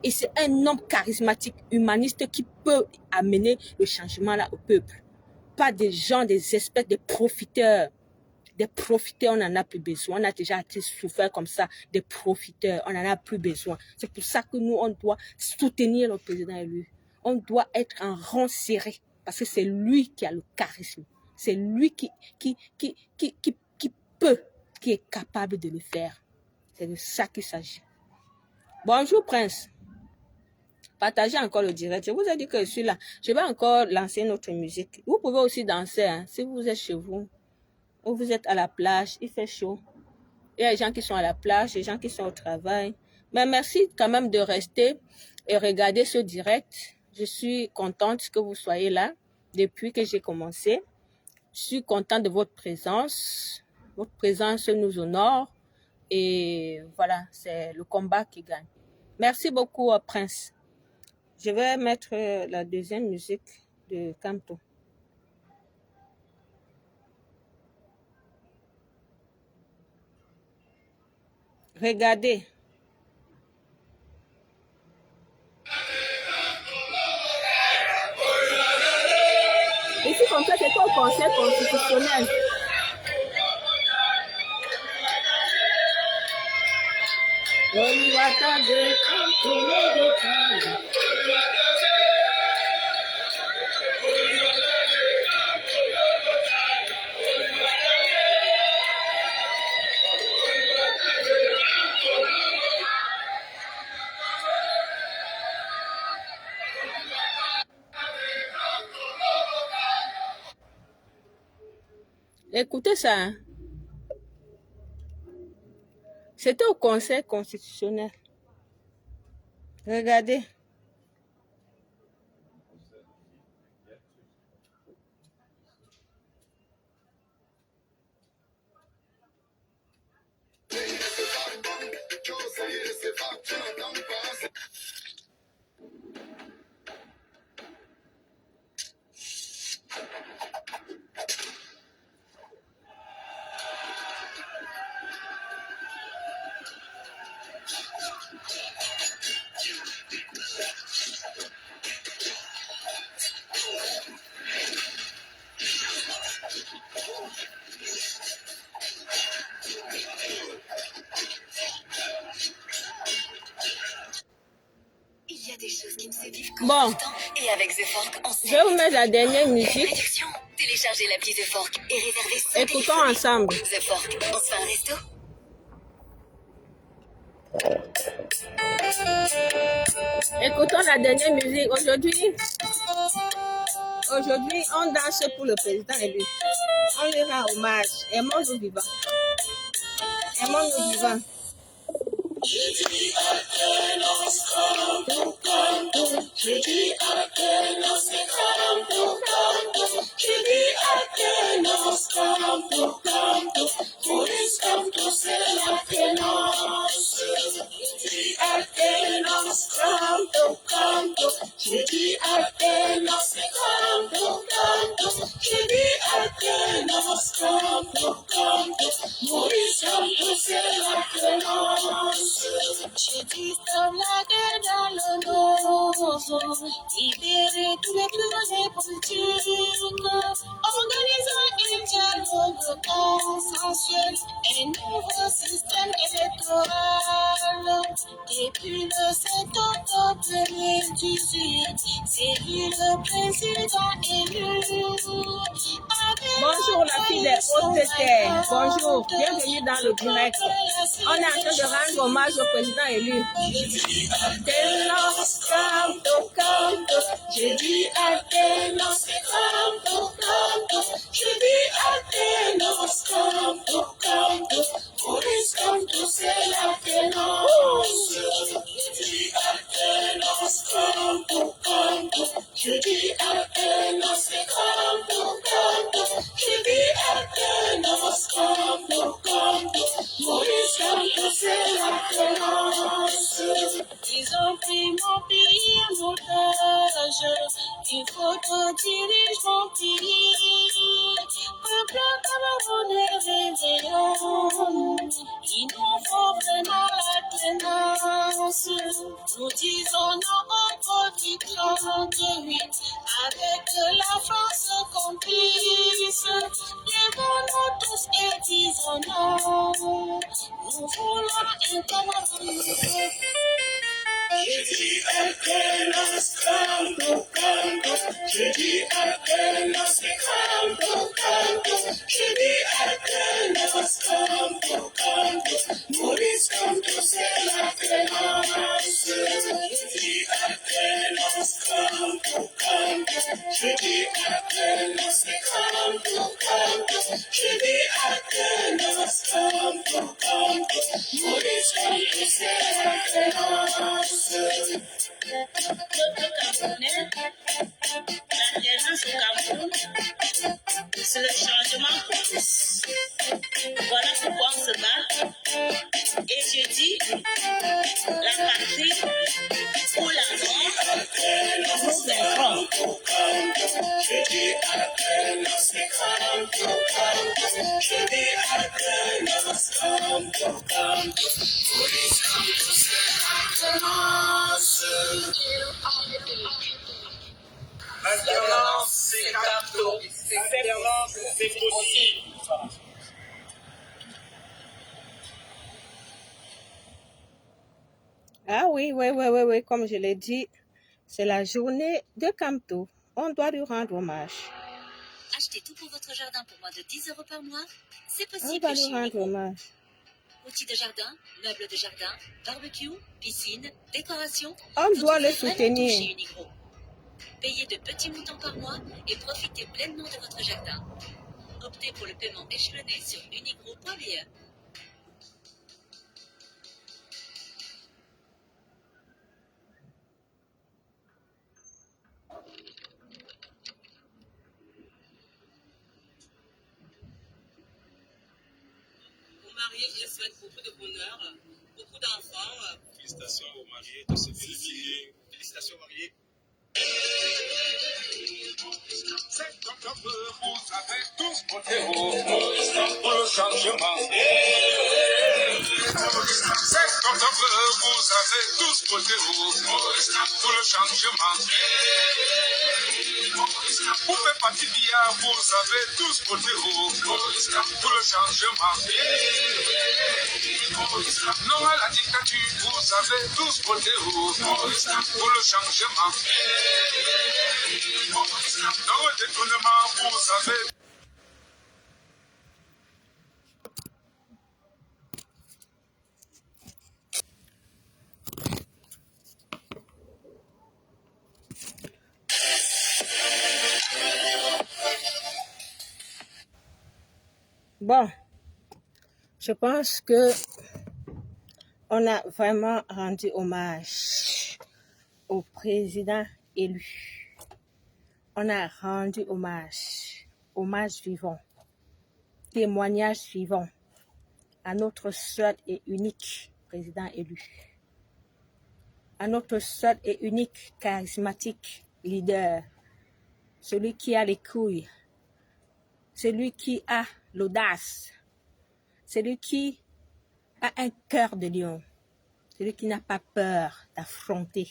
Et c'est un homme charismatique, humaniste qui peut amener le changement là au peuple. Pas des gens, des espèces de profiteurs. Des profiteurs, on n'en a plus besoin. On a déjà été souffert comme ça. Des profiteurs, on n'en a plus besoin. C'est pour ça que nous, on doit soutenir le président élu. On doit être en rang serré. Parce que c'est lui qui a le charisme. C'est lui qui peut, qui est capable de le faire. C'est de ça qu'il s'agit. Bonjour, Prince. Partagez encore le direct. Je vous ai dit que je suis là. Je vais encore lancer notre musique. Vous pouvez aussi danser, hein, si vous êtes chez vous. Ou vous êtes à la plage, il fait chaud. Il y a des gens qui sont à la plage, des gens qui sont au travail. Mais merci quand même de rester et regarder ce direct. Je suis contente que vous soyez là depuis que j'ai commencé. Je suis content de votre présence. Votre présence nous honore. Et voilà, c'est le combat qui gagne. Merci beaucoup, Prince. Je vais mettre la deuxième musique de Kamto. Regardez. Ici, comme ça, c'est pas au Conseil constitutionnel. Écoutez ça. Hein. C'était au Conseil constitutionnel. Regardez. Bon, Et avec The Fork, on je vais vous mettre la dernière musique. réduction. Téléchargez l'appli The Fork et réservez sans Écoutons téléphoner. ensemble. The Fork, on se fait un resto? Écoutons la dernière musique. Aujourd'hui, on danse pour le président élu. On lui rend hommage. Aimons-nous vivants. Aimons-nous vivants. Je dis comme la guerre dans le nord, libérer tous les prisonniers politiques, organisant un dialogue consensuel, un nouveau système électoral. Depuis le 7 octobre 2018, c'est lui le président élu. Bonjour la fille des hautes terres. Bonjour, bienvenue dans le direct. On est en train de rendre hommage au président élu. Alternance, canto, canto. Je dis alternance, canto, canto. Je dis alternance, canto, canto. Maurice Kamto, c'est l'alternance. Je dis alternance, canto, canto. Je dis alternance, canto, canto. Je dis alternance, canto, canto. Maurice Kamto, c'est l'alternance. Ils ont pris mon pays en otage. Il faut que dirige mon pays. Peuple camerounais réveillons. Il nous faut vraiment l'alternance. Nous disons non au Covid-38 avec la France complice. Lèvons-nous tous et disons non. Nous voulons un Cameroun. Je dis alternance, canto, canto. Je dis alternance, canto, canto. Je dis alternance, canto, canto. Maurice Kamto, c'est l'alternance. Je dis alternance, canto, canto. Je dis alternance, canto, canto. Je dis alternance, canto, canto. Maurice Kamto, c'est l'alternance. L'alternance au Cameroun, c'est le Alternance, c'est carton. Alternance, c'est possible. Ah oui, oui, comme je l'ai dit, c'est la journée de Camto. On doit lui rendre hommage. Achetez tout pour votre jardin pour moins de 10 € par mois. C'est On possible doit chez lui rendre Uniqlo. hommage. Outils de jardin, meubles de jardin, barbecue, piscine, décoration. On Vous doit le trouverez vraiment tout chez soutenir. Uniqlo. Payez de petits montants par mois et profitez pleinement de votre jardin. Optez pour le paiement échelonné sur uniqlo.be. Aux mariés, je souhaite beaucoup de bonheur, beaucoup d'enfants. Félicitations aux mariés de se féliciter. Félicitations aux mariés. C'est octobre, vous avez tous voté pour le changement. C'est octobre, vous avez tous voté pour le changement. Pour faire partie d'IA, vous avez tous voté pour le changement. Non à la dictature, vous avez tous voté pour le changement. Non au détournement, vous avez... Bon, je pense que on a vraiment rendu hommage au président élu. On a rendu hommage vivant, témoignage vivant à notre seul et unique président élu, à notre seul et unique charismatique leader, celui qui a les couilles, celui qui a l'audace, celui qui a un cœur de lion, celui qui n'a pas peur d'affronter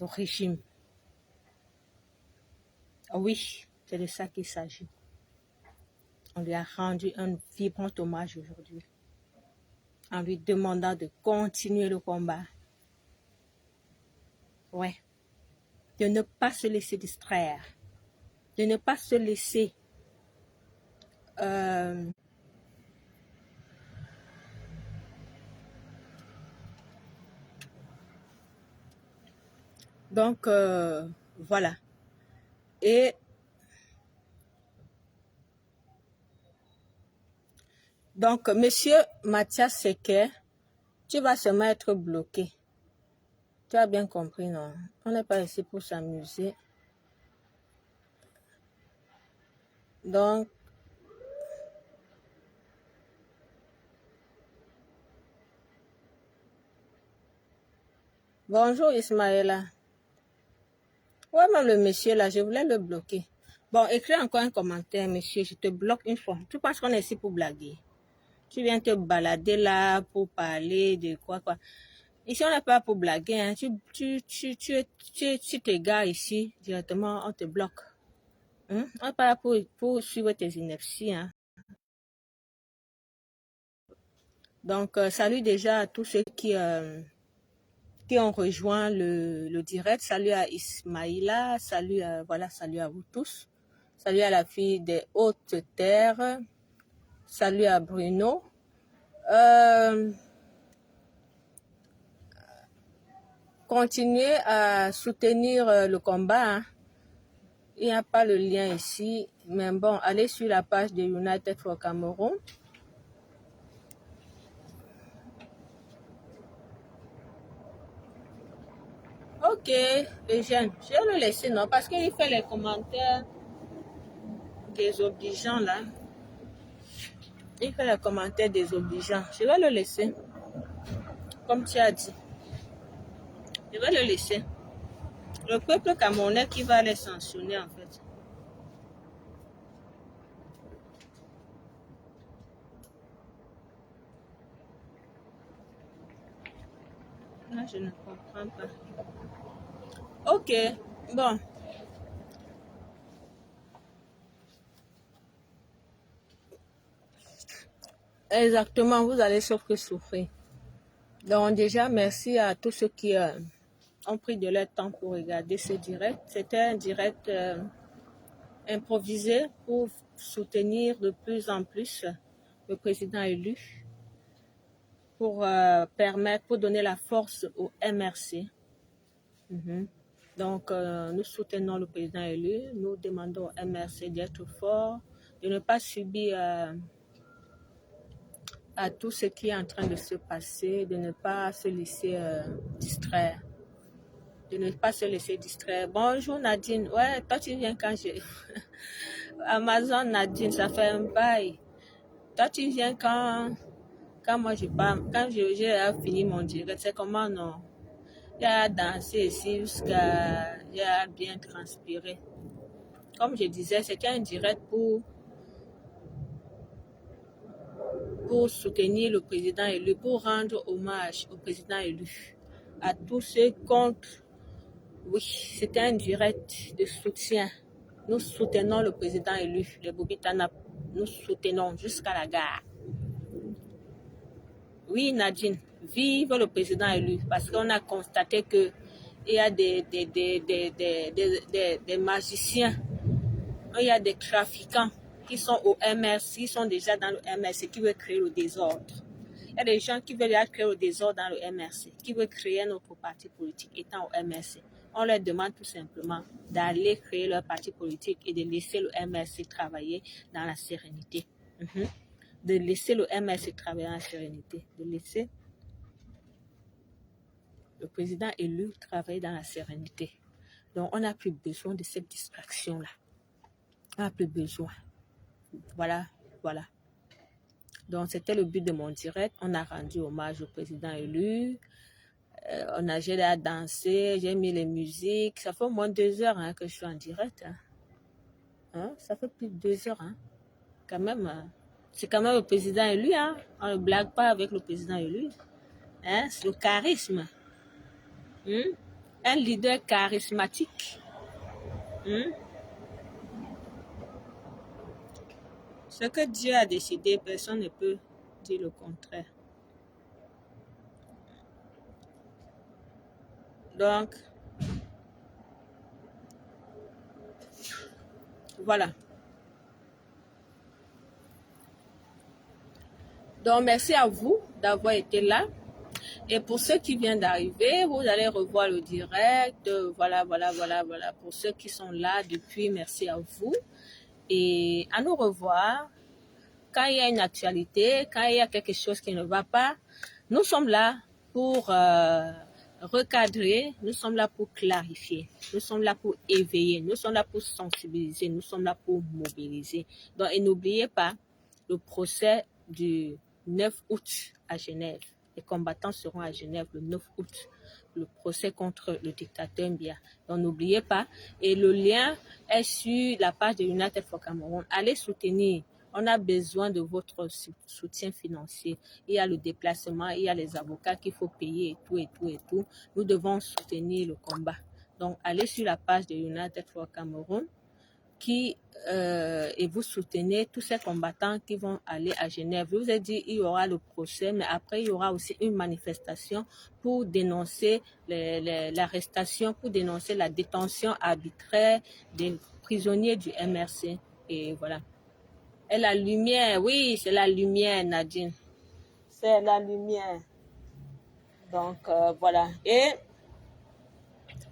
le régime. Oui, c'est de ça qu'il s'agit. On lui a rendu un vibrant hommage aujourd'hui, en lui demandant de continuer le combat. Ouais, de ne pas se laisser distraire, de ne pas se laisser donc voilà. Et donc monsieur Mathias Sequet, tu vas seulement être bloqué. Tu as bien compris, non? On n'est pas ici pour s'amuser. Donc bonjour Ismaëla. Ouais, même le monsieur là, je voulais le bloquer. Bon, écris encore un commentaire, monsieur, je te bloque une fois. Tu penses qu'on est ici pour blaguer? Tu viens te balader là pour parler de quoi. Ici, on n'est pas pour blaguer. Hein. Tu t'égares ici, directement, on te bloque. Hein? On n'est pas là pour suivre tes inerties. Hein. Donc, salut déjà à tous ceux qui ont rejoint le direct. Salut à Ismaïla, salut à vous tous. Salut à la fille des hautes terres. Salut à Bruno. Continuez à soutenir le combat. Hein. Il n'y a pas le lien ici. Mais bon, allez sur la page de United for Cameroun. Ok, les jeunes, je vais le laisser, non, parce qu'il fait les commentaires désobligeants, là. Il fait les commentaires désobligeants. Je vais le laisser, comme tu as dit. Je vais le laisser. Le peuple camerounais qui va les sanctionner, en fait. je ne comprends pas. Ok, bon. Exactement, vous allez sauf que souffrir. Donc déjà, merci à tous ceux qui ont pris de leur temps pour regarder ce direct. C'était un direct improvisé pour soutenir de plus en plus le président élu, pour permettre, pour donner la force au MRC. Donc, nous soutenons le président élu, nous demandons au MRC d'être fort, de ne pas subir à tout ce qui est en train de se passer, de ne pas se laisser distraire. De ne pas se laisser distraire. Bonjour Nadine. Ouais, toi tu viens quand j'ai... Amazon Nadine, ça fait un bail. Toi tu viens quand moi je parle, quand j'ai fini mon direct, c'est comment non? Il a dansé ici jusqu'à... Il a bien transpiré. Comme je disais, c'était un direct pour soutenir le président élu, pour rendre hommage au président élu, à tous ceux contre. Oui, c'était un direct de soutien. Nous soutenons le président élu, les Bobitana, nous soutenons jusqu'à la gare. Oui, Nadine, vive le président élu, parce qu'on a constaté qu'il y a des magiciens, il y a des trafiquants qui sont au MRC, qui sont déjà dans le MRC, qui veulent créer le désordre. Il y a des gens qui veulent créer le désordre dans le MRC, qui veulent créer notre parti politique étant au MRC. On leur demande tout simplement d'aller créer leur parti politique et de laisser le MRC travailler dans la sérénité. De laisser le MRC travailler dans la sérénité. De laisser le président élu travailler dans la sérénité. Donc, on n'a plus besoin de cette distraction-là. On n'a plus besoin. Voilà. Donc, c'était le but de mon direct. On a rendu hommage au président élu. J'ai à danser, j'ai mis les musiques. Ça fait au moins 2 heures que je suis en direct. Ça fait plus de 2 heures. Quand même, c'est quand même le président élu. On ne blague pas avec le président élu. C'est le charisme. Un leader charismatique. Ce que Dieu a décidé, personne ne peut dire le contraire. Donc, voilà. Donc, merci à vous d'avoir été là. Et pour ceux qui viennent d'arriver, vous allez revoir le direct. Voilà. Pour ceux qui sont là depuis, merci à vous. Et à nous revoir. Quand il y a une actualité, quand il y a quelque chose qui ne va pas, nous sommes là pour recadrer, nous sommes là pour clarifier, nous sommes là pour éveiller, nous sommes là pour sensibiliser, nous sommes là pour mobiliser. Donc, et n'oubliez pas le procès du 9 août à Genève. Les combattants seront à Genève le 9 août. Le procès contre le dictateur Biya. Donc, n'oubliez pas. Et le lien est sur la page de United for Cameroon. Allez soutenir. On a besoin de votre soutien financier. Il y a le déplacement, il y a les avocats qu'il faut payer et tout. Nous devons soutenir le combat. Donc, allez sur la page de United for Cameroon et vous soutenez tous ces combattants qui vont aller à Genève. Je vous ai dit, il y aura le procès, mais après, il y aura aussi une manifestation pour dénoncer l'arrestation, pour dénoncer la détention arbitraire des prisonniers du MRC. Et voilà. Et la lumière, oui, c'est la lumière, Nadine. C'est la lumière. Donc, voilà. Et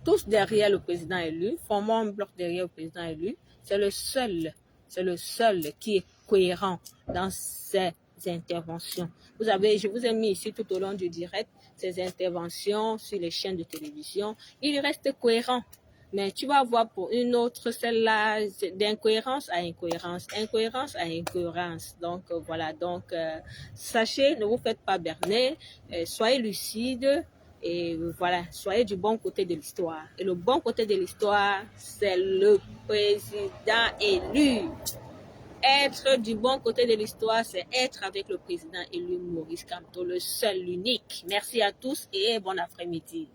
tous derrière le président élu, formons un bloc derrière le président élu. C'est le seul qui est cohérent dans ses interventions. Je vous ai mis ici tout au long du direct ses interventions sur les chaînes de télévision. Il reste cohérent. Mais tu vas voir pour une autre, celle-là, d'incohérence à incohérence, incohérence à incohérence. Donc, voilà. Donc, sachez, ne vous faites pas berner, soyez lucides et voilà, soyez du bon côté de l'histoire. Et le bon côté de l'histoire, c'est le président élu. Être du bon côté de l'histoire, c'est être avec le président élu Maurice Kamto, le seul, l'unique. Merci à tous et bon après-midi.